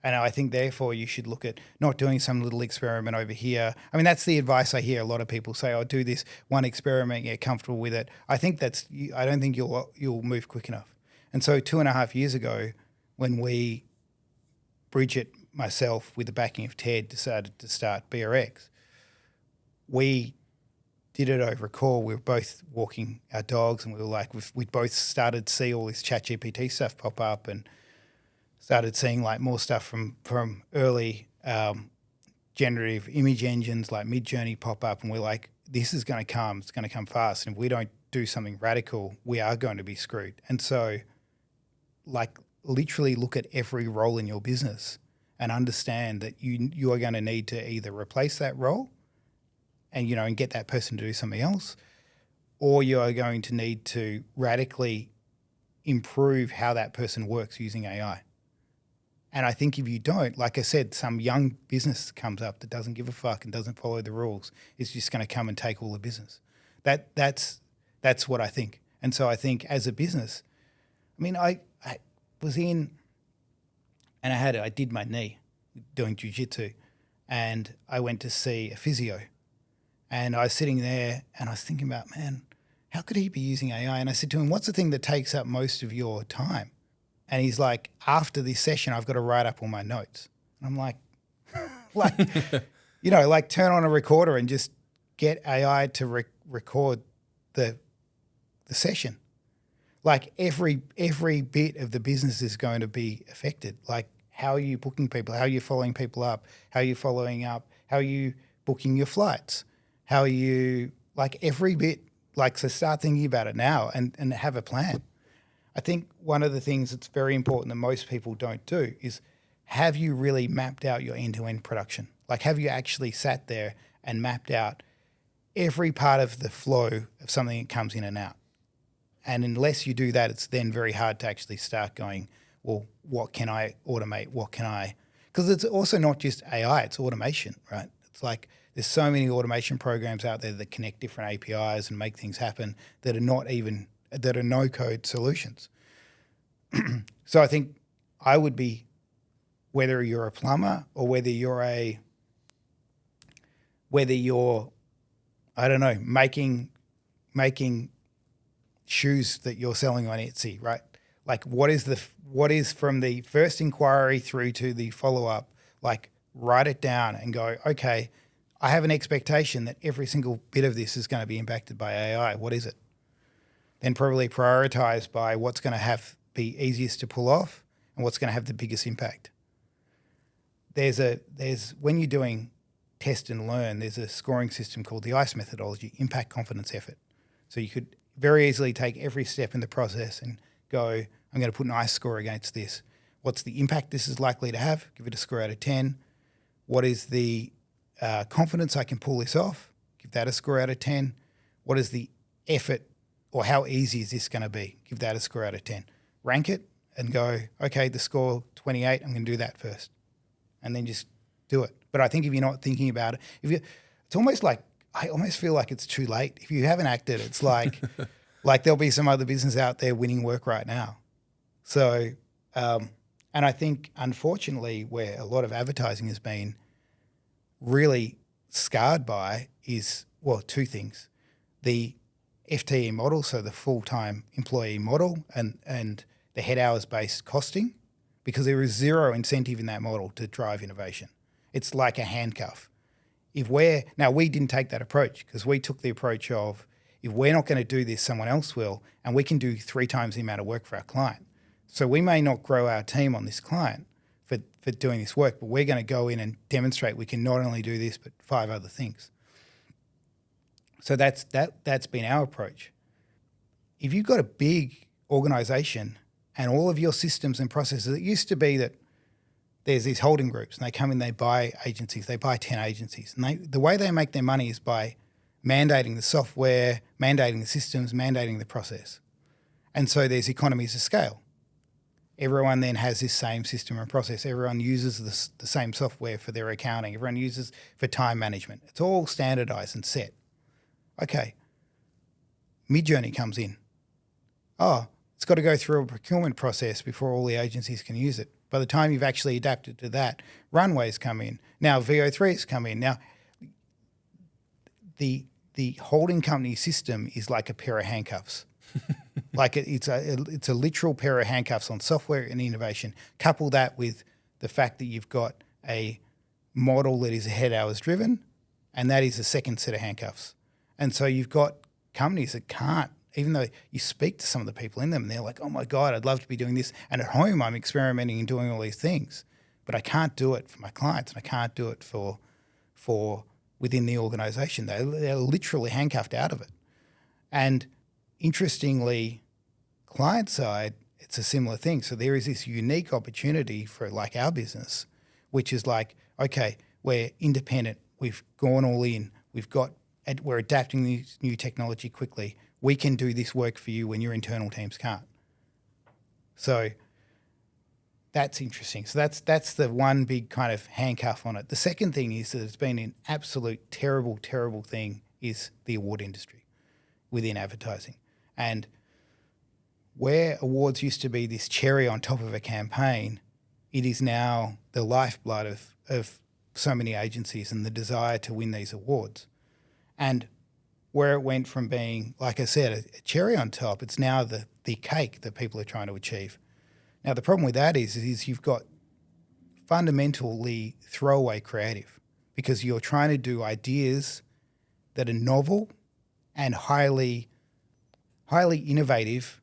And I think, therefore, you should look at not doing some little experiment over here. I mean, that's the advice I hear a lot of people say, "Oh, do this one experiment, get comfortable with it." I don't think you'll move quick enough. And so 2.5 years ago, when Bridget, myself, with the backing of Ted, decided to start BRX, we did it over a call. We were both walking our dogs and we were like, we both started to see all this ChatGPT stuff pop up and started seeing like more stuff from early generative image engines like Midjourney pop up, and we're like, this is going to come. It's going to come fast. And if we don't do something radical, we are going to be screwed. And so like literally look at every role in your business and understand that you are going to need to either replace that role and get that person to do something else, or you are going to need to radically improve how that person works using AI. And I think if you don't, like I said, some young business comes up that doesn't give a fuck and doesn't follow the rules. It's just going to come and take all the business. That's what I think. And so I think as a business, I mean, I was in, and I did my knee doing jiu-jitsu, and I went to see a physio. And I was sitting there and I was thinking about, man, how could he be using AI? And I said to him, what's the thing that takes up most of your time? And he's like, after this session, I've got to write up all my notes. And I'm like, like turn on a recorder and just get AI to record the session. Like every bit of the business is going to be affected. Like how are you booking people? How are you following people up? How are you following up? How are you booking your flights? How are you, like every bit, like, so start thinking about it now and have a plan. I think one of the things that's very important that most people don't do is, have you really mapped out your end-to-end production? Like, have you actually sat there and mapped out every part of the flow of something that comes in and out? And unless you do that, it's then very hard to actually start going, well, what can I automate? Because it's also not just AI, it's automation, right? It's like there's so many automation programs out there that connect different APIs and make things happen that are no-code solutions. So I think I would be, whether you're a plumber or whether you're I don't know, making shoes that you're selling on Etsy, right? Like what is from the first inquiry through to the follow-up, like write it down and go, okay, I have an expectation that every single bit of this is going to be impacted by AI. What is it? Then probably prioritize by what's going to be easiest to pull off and what's going to have the biggest impact. There's when you're doing test and learn, there's a scoring system called the ICE methodology, impact, confidence, effort. So you could very easily take every step in the process and go, I'm going to put an ICE score against this. What's the impact this is likely to have? Give it a score out of 10. What is the confidence I can pull this off? Give that a score out of 10. What is the effort, or how easy is this going to be? Give that a score out of 10. Rank it and go, okay, the score 28, I'm going to do that first, and then just do it. But I think if you're not thinking about it, it's almost like, I almost feel like it's too late. If you haven't acted, it's like like there'll be some other business out there winning work right now. So, and I think unfortunately where a lot of advertising has been really scarred by is, well, two things. The FTE model, so the full-time employee model, and the head hours based costing, because there is zero incentive in that model to drive innovation. It's like a handcuff. Now we didn't take that approach, because we took the approach of, if we're not going to do this, someone else will, and we can do 3 times the amount of work for our client. So we may not grow our team on this client for doing this work, but we're going to go in and demonstrate we can not only do this, but 5 other things. So that's been our approach. If you've got a big organisation and all of your systems and processes, it used to be that there's these holding groups and they come in, they buy agencies, they buy 10 agencies. And the way they make their money is by mandating the software, mandating the systems, mandating the process. And so there's economies of scale. Everyone then has this same system and process. Everyone uses the same software for their accounting. Everyone uses for time management. It's all standardised and set. Okay, Midjourney comes in. Oh, it's got to go through a procurement process before all the agencies can use it. By the time you've actually adapted to that, runways come in. Now VO3s come in. Now the holding company system is like a pair of handcuffs. Like it's a literal pair of handcuffs on software and innovation. Couple that with the fact that you've got a model that is head hours driven, and that is the second set of handcuffs. And so you've got companies that can't, even though you speak to some of the people in them and they're like, oh my God, I'd love to be doing this. And at home, I'm experimenting and doing all these things, but I can't do it for my clients and I can't do it for within the organisation. They're literally handcuffed out of it. And interestingly, client side, it's a similar thing. So there is this unique opportunity for like our business, which is like, okay, we're independent. We've gone all in. We're adapting this new technology quickly. We can do this work for you when your internal teams can't. So that's interesting. So that's the one big kind of handcuff on it. The second thing is that it's been an absolute terrible, terrible thing is the award industry within advertising. And where awards used to be this cherry on top of a campaign, it is now the lifeblood of so many agencies and the desire to win these awards. And where it went from being, like I said, a cherry on top, it's now the cake that people are trying to achieve. Now, the problem with that is you've got fundamentally throwaway creative, because you're trying to do ideas that are novel and highly innovative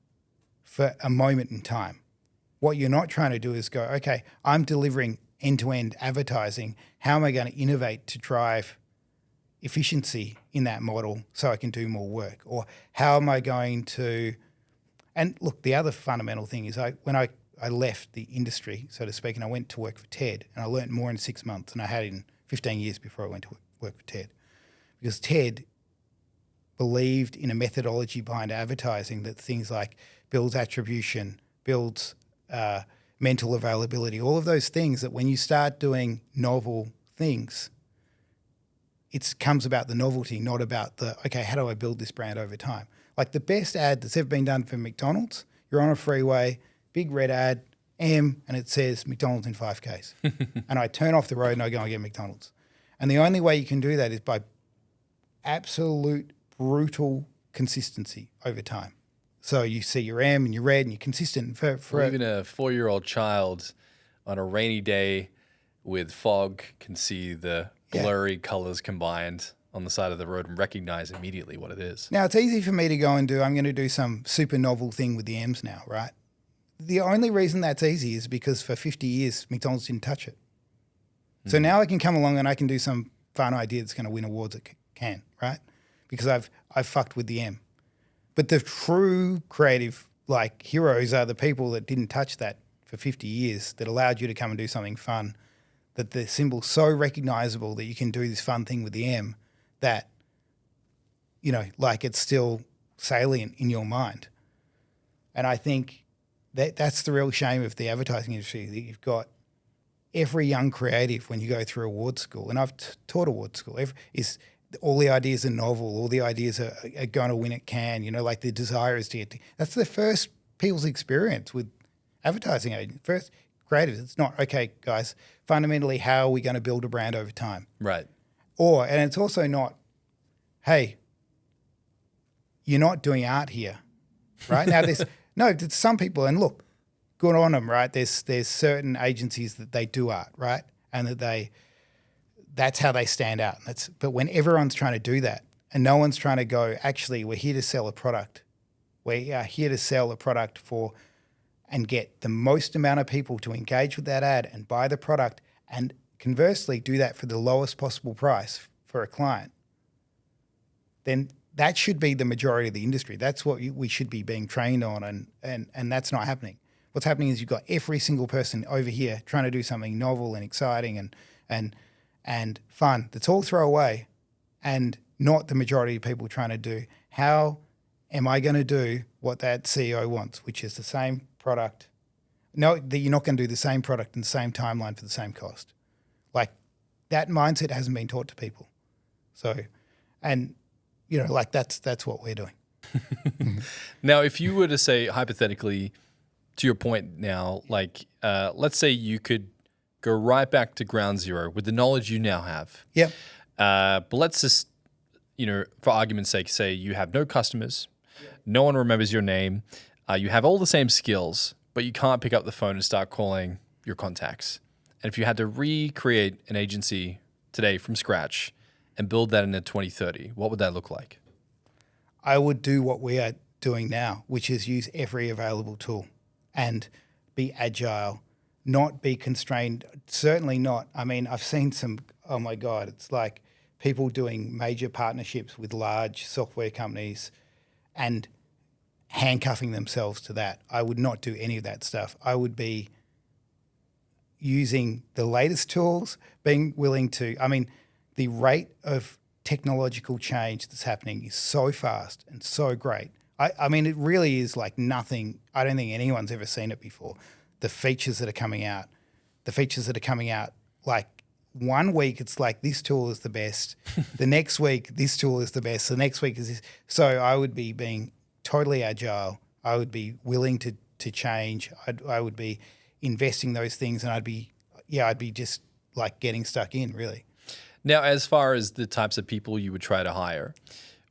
for a moment in time. What you're not trying to do is go, okay, I'm delivering end-to-end advertising. How am I going to innovate to drive efficiency in that model so I can do more work? Or how am I going to... And look, the other fundamental thing is when I left the industry, so to speak, and I went to work for TED, and I learned more in 6 months than I had in 15 years before I went to work for TED. Because TED believed in a methodology behind advertising that things like builds attribution, builds mental availability, all of those things that when you start doing novel things, it comes about the novelty, not about okay, how do I build this brand over time? Like the best ad that's ever been done for McDonald's, you're on a freeway, big red ad, and it says McDonald's in 5Ks. And I turn off the road and I go and get McDonald's. And the only way you can do that is by absolute brutal consistency over time. So you see your M and your red and you're consistent for even a 4-year-old child on a rainy day with fog can see the blurry colors combined on the side of the road and recognize immediately what it is. Now, it's easy for me to go and I'm going to do some super novel thing with the M's now, right? The only reason that's easy is because for 50 years, McDonald's didn't touch it. So now I can come along and I can do some fun idea that's going to win awards at Cannes, right? Because I've fucked with the M. But the true creative like heroes are the people that didn't touch that for 50 years, that allowed you to come and do something fun, that the symbol's so recognizable that you can do this fun thing with the M that, you know, like it's still salient in your mind. And I think that's the real shame of the advertising industry, that you've got every young creative when you go through award school, and I've taught award school, is all the ideas are novel, all the ideas are going to win at Cannes, you know, like the desire is to get that's the first people's experience with advertising agents. First creative, it's not, okay, guys, fundamentally, how are we going to build a brand over time? Right. And it's also not, hey, you're not doing art here, right? Now there's some people, and look, good on them, right? There's certain agencies that they do art, right? And that's how they stand out. But when everyone's trying to do that and no one's trying to go, actually, we're here to sell a product. We are here to sell a product and get the most amount of people to engage with that ad and buy the product, and conversely do that for the lowest possible price for a client, then that should be the majority of the industry. That's what we should be being trained on, and that's not happening. What's happening is you've got every single person over here trying to do something novel and exciting and fun that's all throwaway, and not the majority of people trying to do, how am I going to do what that CEO wants, which is the same product. No, that you're not going to do the same product in the same timeline for the same cost. Like, that mindset hasn't been taught to people. So, and you know, like that's what we're doing. Now, if you were to say, hypothetically, to your point now, like, let's say you could go right back to ground zero with the knowledge you now have. Yep. But let's just, you know, for argument's sake, say you have no customers, no one remembers your name, you have all the same skills, but you can't pick up the phone and start calling your contacts. And if you had to recreate an agency today from scratch and build that into 2030, what would that look like? I would do what we are doing now, which is use every available tool and be agile, not be constrained. Certainly not. I mean, I've seen some, oh my God, it's like people doing major partnerships with large software companies and handcuffing themselves to that. I would not do any of that stuff. I would be using the latest tools, being willing to, I mean, the rate of technological change that's happening is so fast and so great. I mean, it really is like nothing. I don't think anyone's ever seen it before. The features that are coming out, like 1 week, it's like this tool is the best. The next week, this tool is the best. The next week is this. So I would be being totally agile. I would be willing to change. I would be investing those things, and I'd be just like getting stuck in, really. Now, as far as the types of people you would try to hire,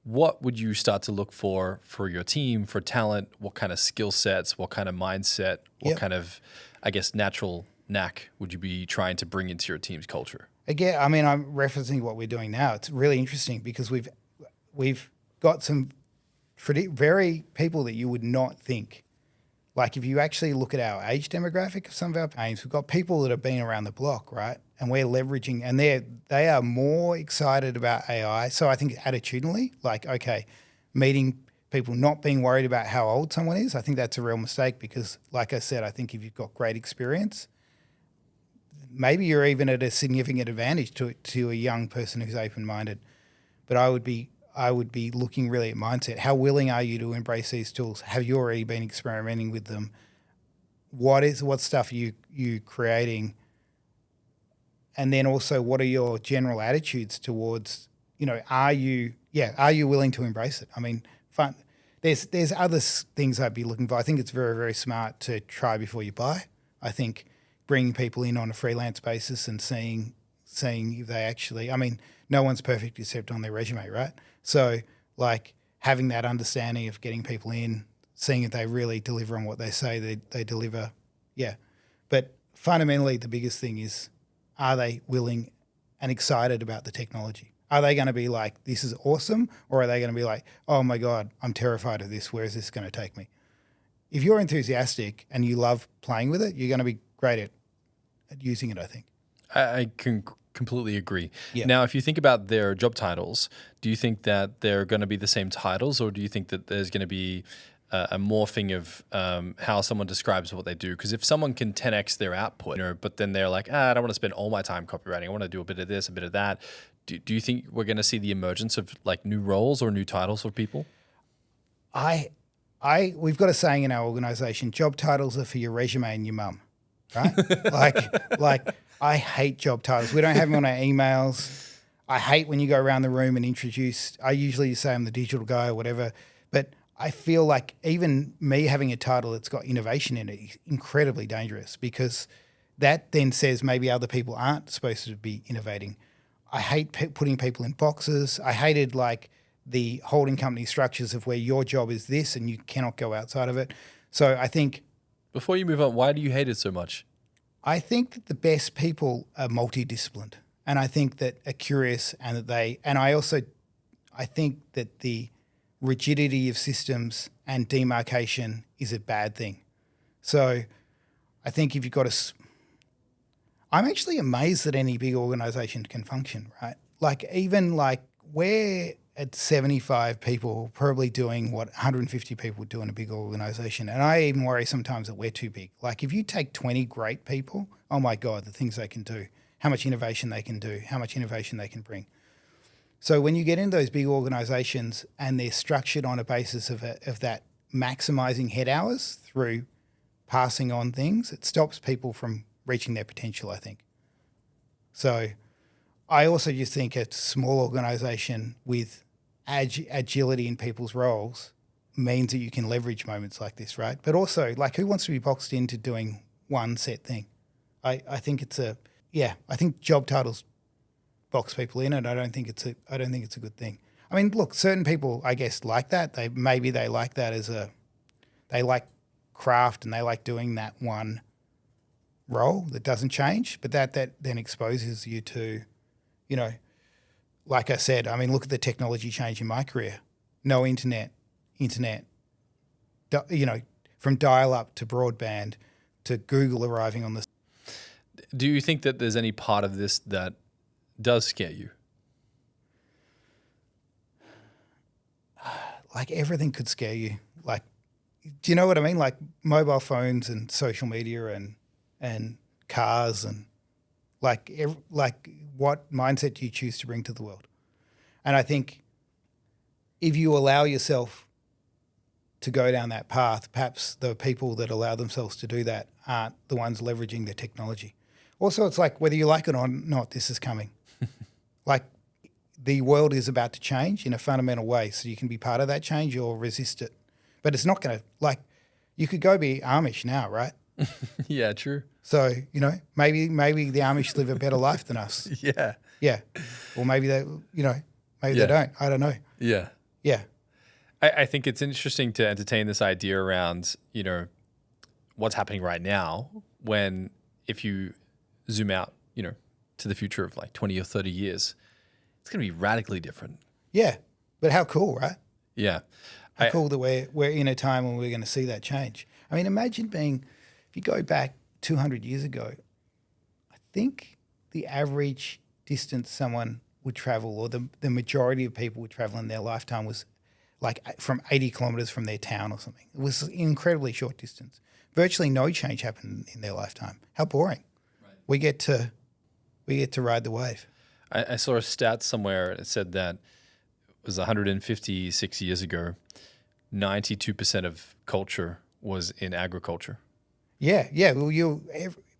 what would you start to look for your team, for talent? What kind of skill sets, what kind of mindset, what kind of, I guess, natural knack would you be trying to bring into your team's culture? Again, I mean, I'm referencing what we're doing now. It's really interesting because we've got some very people that you would not think. Like, if you actually look at our age demographic of some of our aims, we've got people that have been around the block, right? And we're leveraging, and they are more excited about AI. So I think attitudinally, like, okay, meeting people, not being worried about how old someone is, I think that's a real mistake because, like I said, I think if you've got great experience, maybe you're even at a significant advantage to a young person who's open-minded. But I would be looking really at mindset. How willing are you to embrace these tools? Have you already been experimenting with them? What stuff are you creating? And then also, what are your general attitudes towards, you know, are you willing to embrace it? I mean, fun. There's other things I'd be looking for. I think it's very, very smart to try before you buy. I think bringing people in on a freelance basis and seeing if they actually, I mean, no one's perfect except on their resume, right? So, like, having that understanding of getting people in, seeing if they really deliver on what they say they deliver, yeah. But fundamentally, the biggest thing is, are they willing and excited about the technology? Are they going to be like, this is awesome? Or are they going to be like, oh my God, I'm terrified of this. Where is this going to take me? If you're enthusiastic and you love playing with it, you're going to be great at using it, I think. I can completely agree. Yeah. Now, if you think about their job titles, do you think that they're going to be the same titles, or do you think that there's going to be a morphing of how someone describes what they do? Because if someone can 10x their output, you know, but then they're like, I don't want to spend all my time copywriting. I want to do a bit of this, a bit of that. Do you think we're going to see the emergence of like new roles or new titles for people? I we've got a saying in our organisation: job titles are for your resume and your mum, right? like I hate job titles. We don't have them on our emails. I hate when you go around the room and introduce. I usually say I'm the digital guy or whatever, but I feel like even me having a title that's got innovation in it is incredibly dangerous, because that then says maybe other people aren't supposed to be innovating. I hate putting people in boxes. I hated like the holding company structures of where your job is this and you cannot go outside of it. So I think, Before you move on, why do you hate it so much? I think that the best people are multidisciplined, and I think that are curious, and I think that the rigidity of systems and demarcation is a bad thing. So I think if you've got I'm actually amazed that any big organisation can function, right? Like even like we're at 75 people probably doing what 150 people would do in a big organisation. And I even worry sometimes that we're too big. Like if you take 20 great people, oh my God, the things they can do, how much innovation they can do, how much innovation they can bring. So when you get into those big organisations and they're structured on a basis of that maximising head hours through passing on things, it stops people from reaching their potential, I think. So I also just think a small organisation with agility in people's roles means that you can leverage moments like this, right? But also, like, who wants to be boxed into doing one set thing? I think I think job titles box people in, and I don't think it's a good thing. I mean, look, certain people, I guess, like that. They like that they like craft and they like doing that one role that doesn't change, but that then exposes you to, like I said, I mean, look at the technology change in my career. No internet, from dial-up to broadband to Google arriving on the. Do you think that there's any part of this that does scare you? Like everything could scare you. Like, do you know what I mean? Like mobile phones and social media and cars and like what mindset do you choose to bring to the world? And I think if you allow yourself to go down that path, perhaps the people that allow themselves to do that aren't the ones leveraging the technology. Also, it's like whether you like it or not, this is coming. Like the world is about to change in a fundamental way, so you can be part of that change or resist it. But it's not going to, like, you could go be Amish now, right? Yeah, true. So, maybe the Amish live a better life than us. Yeah. Yeah. Or maybe they don't. I don't know. Yeah. Yeah. I think it's interesting to entertain this idea around, what's happening right now when if you zoom out, to the future of like 20 or 30 years, it's going to be radically different. Yeah. But how cool, right? Yeah. How cool that we're in a time when we're going to see that change. I mean, imagine if you go back 200 years ago, I think the average distance someone would travel, or the majority of people would travel in their lifetime, was like from 80 kilometres from their town or something. It was an incredibly short distance. Virtually no change happened in their lifetime. How boring. Right. We get to ride the wave. I saw a stat somewhere. It said that it was 156 years ago, 92% of culture was in agriculture. Yeah. Well,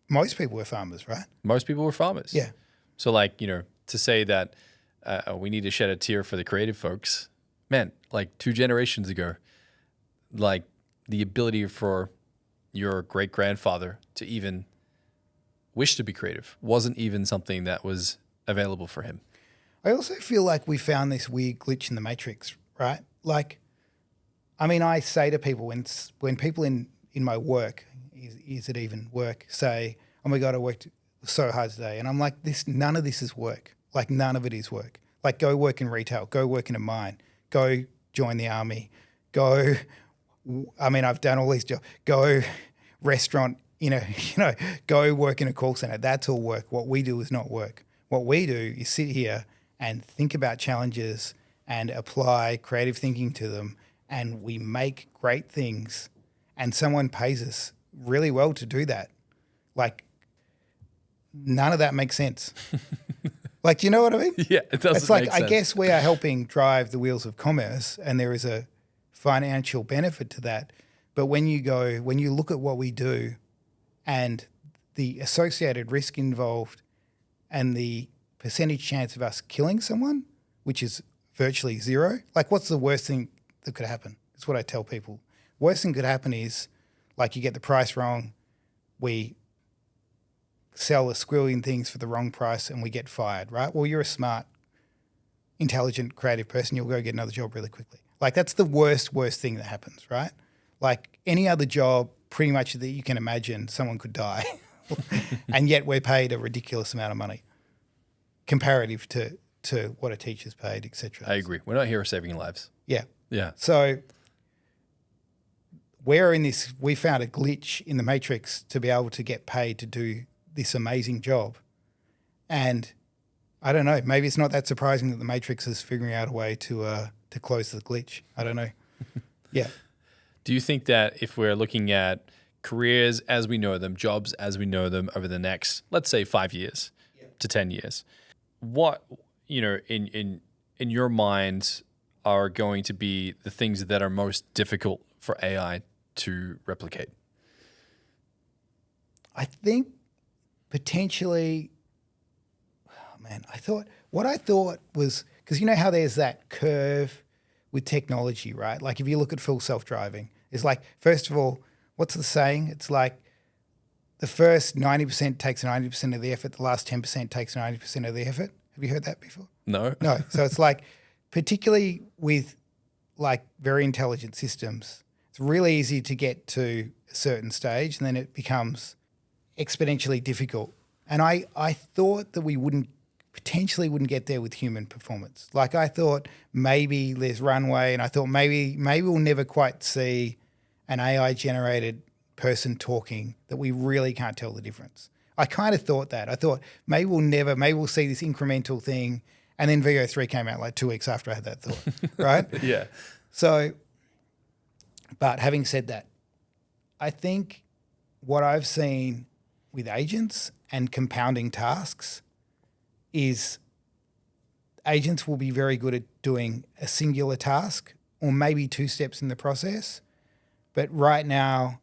most people were farmers, right? Most people were farmers. Yeah. So to say that we need to shed a tear for the creative folks, man, like 2 generations ago, like the ability for your great-grandfather to even wish to be creative wasn't even something that was available for him. I also feel like we found this weird glitch in the matrix, right? Like, I mean, I say to people when people in my work, is it even work, say, oh my God, I worked so hard today. And I'm like, none of this is work. Like none of it is work. Like go work in retail, go work in a mine, go join the army, I've done all these jobs, go restaurant, go work in a call center. That's all work. What we do is not work. What we do is sit here and think about challenges and apply creative thinking to them, and we make great things, and someone pays us really well to do that. Like, none of that makes sense. Like, do you know what I mean? Yeah, it doesn't. It's like, make sense. I guess we are helping drive the wheels of commerce, and there is a financial benefit to that. But when you look at what we do and the associated risk involved and the percentage chance of us killing someone, which is virtually zero, like what's the worst thing that could happen? That's what I tell people. Worst thing could happen is like you get the price wrong, we sell the squillion things for the wrong price and we get fired, right? Well, you're a smart, intelligent, creative person. You'll go get another job really quickly. Like that's the worst thing that happens, right? Like any other job, pretty much that you can imagine, someone could die. And yet we're paid a ridiculous amount of money comparative to what a teacher's paid, etc. I agree. We're not here saving lives. Yeah. Yeah. So we found a glitch in the matrix to be able to get paid to do this amazing job. And I don't know, maybe it's not that surprising that the matrix is figuring out a way to close the glitch. I don't know. Yeah. Do you think that if we're looking at careers as we know them, jobs as we know them over the next, let's say 5 years to 10 years, what, in your mind are going to be the things that are most difficult for AI to replicate? I think potentially, what I thought was, because you know how there's that curve with technology, right? Like if you look at full self-driving, it's like, first of all, what's the saying? It's like the first 90% takes 90% of the effort, the last 10% takes 90% of the effort. Have you heard that before? No. No. So it's like, particularly with like very intelligent systems, it's really easy to get to a certain stage and then it becomes exponentially difficult. And I thought that we potentially wouldn't get there with human performance. Like I thought maybe there's runway, and I thought maybe we'll never quite see an AI generated person talking that we really can't tell the difference. I kind of thought that. I thought maybe we'll see this incremental thing. And then VO3 came out like 2 weeks after I had that thought, right? Yeah. So, but having said that, I think what I've seen with agents and compounding tasks is agents will be very good at doing a singular task or maybe 2 steps in the process. But right now,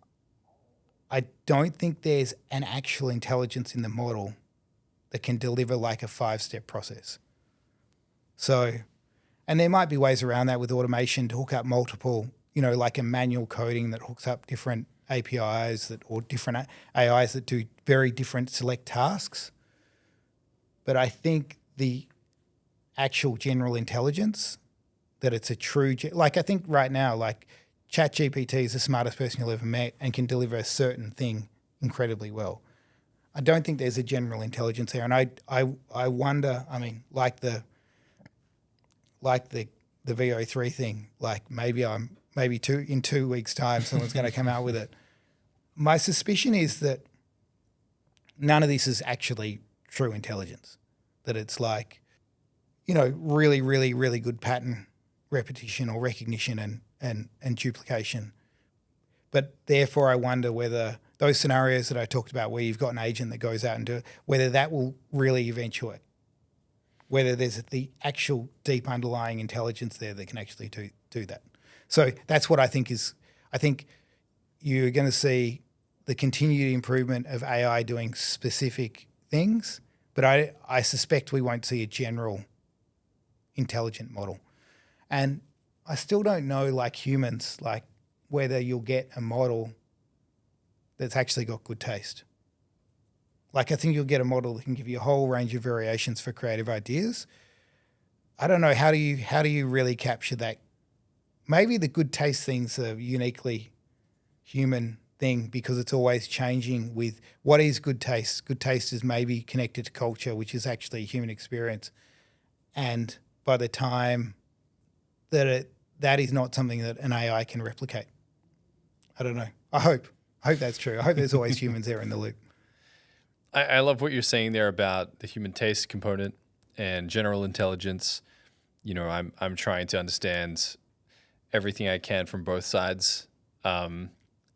I don't think there's an actual intelligence in the model that can deliver like a 5-step process. So, and there might be ways around that with automation to hook up multiple, like a manual coding that hooks up different APIs or different AIs that do very different select tasks. But I think the actual general intelligence, that it's a true, like I think right now, like ChatGPT is the smartest person you'll ever met and can deliver a certain thing incredibly well. I don't think there's a general intelligence there. And I wonder, like the VO3 thing, like in 2 weeks' time someone's going to come out with it. My suspicion is that none of this is actually true intelligence, that it's like, really, really, really good pattern repetition or recognition and duplication. But therefore I wonder whether those scenarios that I talked about where you've got an agent that goes out and do it, whether that will really eventuate, whether there's the actual deep underlying intelligence there that can actually do that. So that's what I think you're going to see the continued improvement of AI doing specific things, but I suspect we won't see a general intelligent model. And I still don't know, like humans, like whether you'll get a model that's actually got good taste. Like I think you'll get a model that can give you a whole range of variations for creative ideas. I don't know, how do you really capture that? Maybe the good taste thing's a uniquely human thing because it's always changing with what is good taste. Good taste is maybe connected to culture, which is actually a human experience. And by the time that is not something that an AI can replicate. I don't know. I hope that's true. I hope there's always humans there in the loop. I love what you're saying there about the human taste component and general intelligence. I'm trying to understand everything I can from both sides.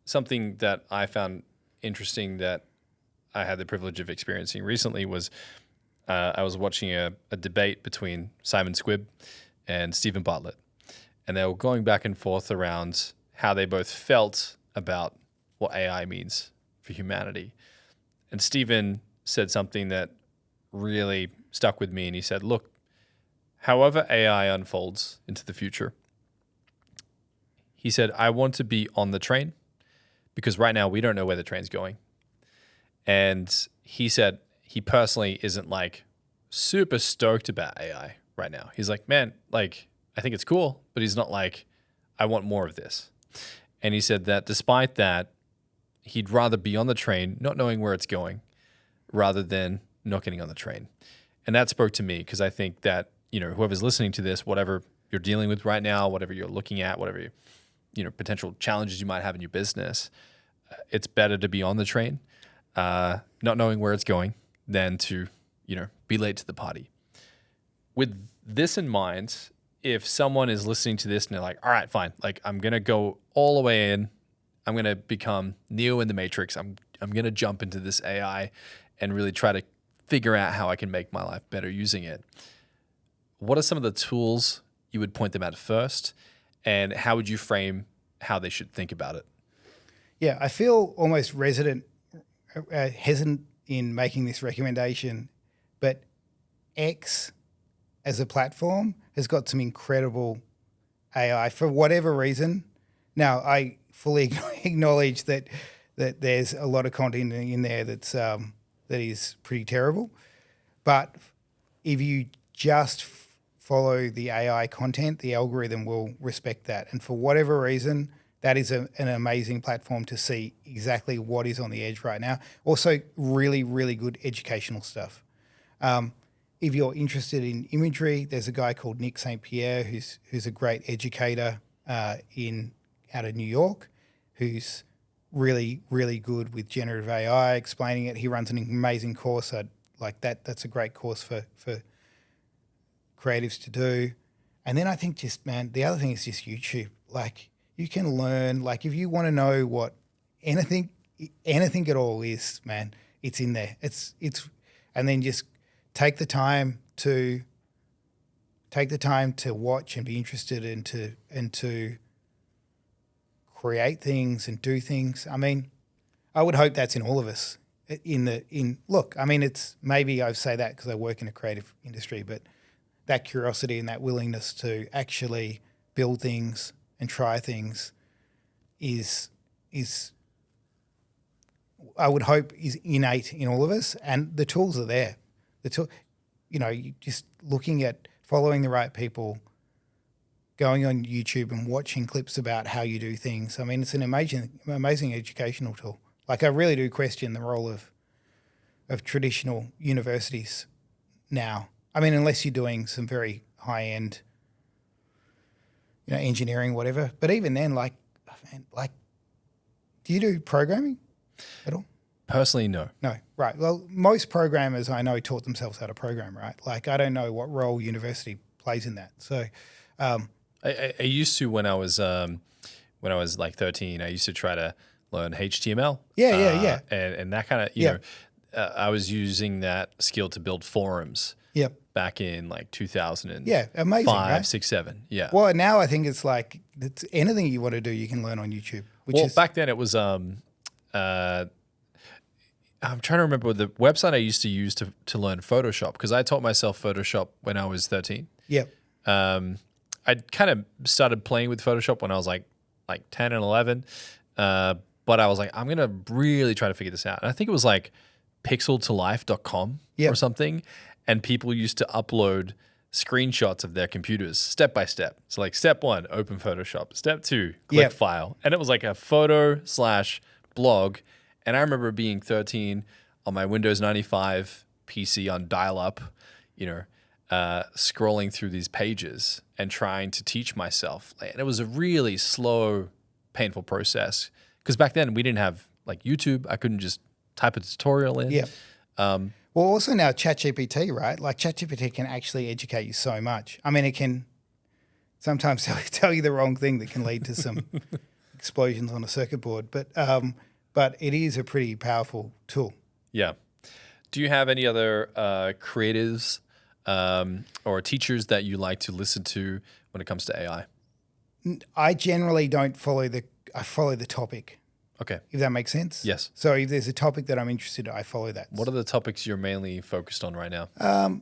Something that I found interesting that I had the privilege of experiencing recently was I was watching a debate between Simon Squibb and Stephen Bartlett. and they were going back and forth around how they both felt about what AI means for humanity. And Stephen said something that really stuck with me, and he said, look, however AI unfolds into the future, he said, I want to be on the train because right now we don't know where the train's going. And he said he personally isn't like super stoked about AI right now. He's like, man, like, I think it's cool, but he's not like, I want more of this. And he said that despite that, he'd rather be on the train, not knowing where it's going, rather than not getting on the train. And that spoke to me because I think that, you know, whoever's listening to this, whatever you're dealing with right now, whatever you're looking at, whatever you know, potential challenges you might have in your business, it's better to be on the train, not knowing where it's going, than to, you know, be late to the party. With this in mind, if someone is listening to this and they're like, all right, fine, like I'm going to go all the way in, I'm going to become Neo in the Matrix, I'm going to jump into this AI and really try to figure out how I can make my life better using it. What are some of the tools you would point them at first, and how would you frame how they should think about it? Yeah, I feel almost hesitant in making this recommendation, but X as a platform has got some incredible AI for whatever reason. Now, I fully acknowledge that there's a lot of content in there that is pretty terrible, but if you just follow the AI content, the algorithm will respect that. And for whatever reason, that is an amazing platform to see exactly what is on the edge right now. Also, really, really good educational stuff. If you're interested in imagery, there's a guy called Nick St. Pierre who's a great educator out of New York, who's really, really good with generative AI, explaining it. He runs an amazing course. I'd like that. That's a great course for creatives to do. And then I think just, man, the other thing is just YouTube. Like, you can learn, like, if you want to know what anything at all is, man, it's in there. It's and then just take the time to watch and be interested and to create things and do things. I mean, I would hope that's in all of us. Look, I mean, it's maybe I say that because I work in a creative industry, but that curiosity and that willingness to actually build things and try things is I would hope is innate in all of us, and the tools are there. You just looking at following the right people, going on YouTube and watching clips about how you do things. I mean, it's an amazing educational tool. Like, I really do question the role of traditional universities now. I mean, unless you're doing some very high-end, engineering, whatever. But even then, do you do programming at all? Personally, no. No, right. Well, most programmers I know taught themselves how to program, right? Like, I don't know what role university plays in that. So, I used to when I was like 13. I used to try to learn HTML. Yeah. And that kind of know, I was using that skill to build forums. Yep. Back in like 2000 amazing, 5, right? 6, 7. Yeah. Well, now I think it's like anything you want to do, you can learn on YouTube. Back then it was I'm trying to remember the website I used to use to learn Photoshop, because I taught myself Photoshop when I was 13. Yep. I kind of started playing with Photoshop when I was like 10 and 11. But I was like, I'm going to really try to figure this out. And I think it was like pixeltolife.com or something. And people used to upload screenshots of their computers step by step. So like step 1, open Photoshop. Step 2, click file. And it was like a photo/blog. And I remember being 13 on my Windows 95 PC on dial-up, scrolling through these pages and trying to teach myself. And it was a really slow, painful process. Because back then we didn't have like YouTube. I couldn't just type a tutorial in. Yeah. Well, also now ChatGPT, right? Like, ChatGPT can actually educate you so much. I mean, it can sometimes tell you the wrong thing that can lead to some explosions on a circuit board. But it is a pretty powerful tool. Yeah. Do you have any other creatives or teachers that you like to listen to when it comes to AI? I generally don't follow I follow the topic, Okay. if that makes sense. Yes. So if there's a topic that I'm interested in, I follow that. What are the topics you're mainly focused on right now?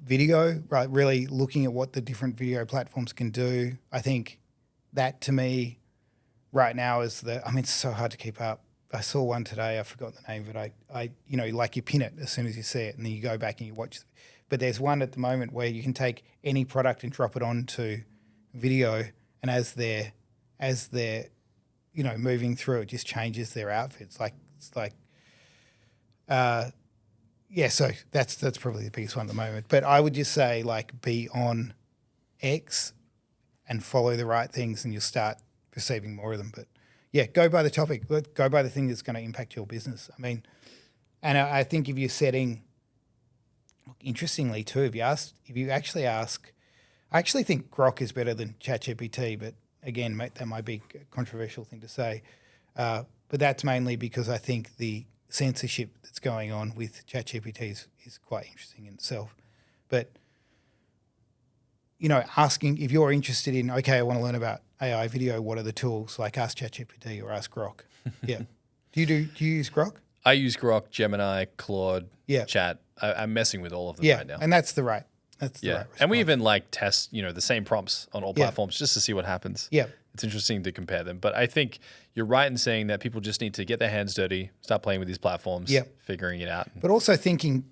Video, right? Really looking at what the different video platforms can do. I think that to me right now is it's so hard to keep up. I saw one today, I forgot the name, but I like you pin it as soon as you see it and then you go back and you watch. But there's one at the moment where you can take any product and drop it onto video, and as they're moving through, it just changes their outfits. So that's probably the biggest one at the moment. But I would just say be on X and follow the right things, and you'll start receiving more of them. But yeah, go by the topic. Go by the thing that's going to impact your business. And I think if you're setting, interestingly too, if you actually ask, I actually think Grok is better than ChatGPT, but again, mate, that might be a controversial thing to say. But that's mainly because I think the censorship that's going on with ChatGPT is quite interesting in itself. But, asking if you're interested in, okay, I want to learn about AI video, what are the tools? Ask ChatGPT or ask Grok. Yeah. Do you use Grok? I use Grok, Gemini, Claude, Yeah. Chat. I'm messing with all of them Yeah. right now. And that's the right. That's the right response. And we even test, the same prompts on all platforms just to see what happens. Yeah. It's interesting to compare them. But I think you're right in saying that people just need to get their hands dirty, start playing with these platforms, figuring it out. But also thinking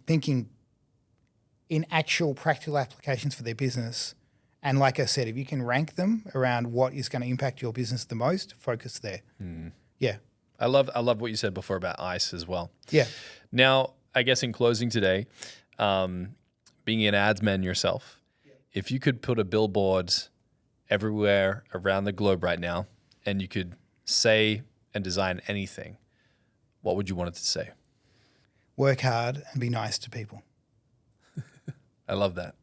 in actual practical applications for their business. And like I said, if you can rank them around what is going to impact your business the most, focus there. Yeah. I love what you said before about ICE as well. Yeah. Now, I guess in closing today, being an adsman yourself, if you could put a billboard everywhere around the globe right now and you could say and design anything, what would you want it to say? Work hard and be nice to people. I love that.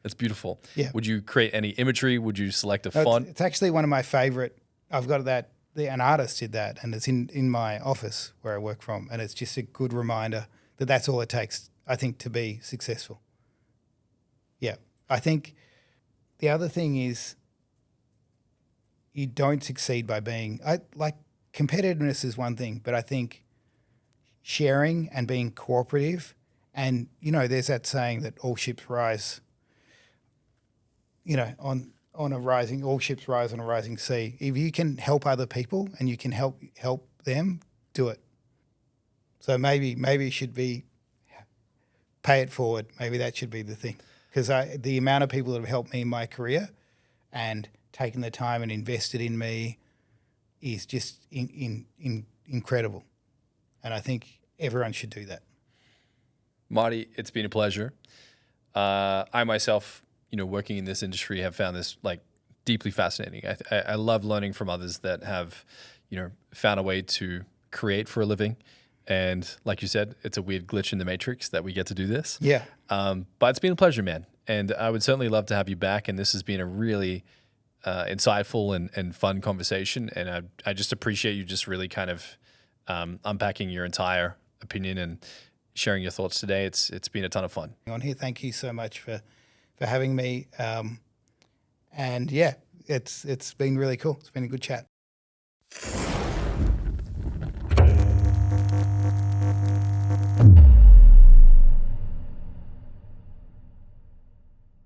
That's beautiful. Yeah. Would you create any imagery? Would you select a No, font? It's actually one of my favorite. I've got that. An artist did that, and it's in my office where I work from, and it's just a good reminder that that's all it takes, I think, to be successful. Yeah. I think the other thing is you don't succeed by being competitiveness is one thing, but I think sharing and being cooperative, and there's that saying that all ships rise, all ships rise on a rising sea. If you can help other people and you can help them, do it. So maybe it should be pay it forward. Maybe that should be the thing, because the amount of people that have helped me in my career and taken the time and invested in me is just incredible, and I think everyone should do that. Marty, it's been a pleasure. I myself, working in this industry, have found this deeply fascinating. I love learning from others that have, found a way to create for a living. And like you said, it's a weird glitch in the matrix that we get to do this. Yeah. But it's been a pleasure, man. And I would certainly love to have you back. And this has been a really insightful and fun conversation. And I just appreciate you just really kind of unpacking your entire opinion and sharing your thoughts today. It's been a ton of fun. On here, thank you so much for having me. And yeah, it's been really cool. It's been a good chat.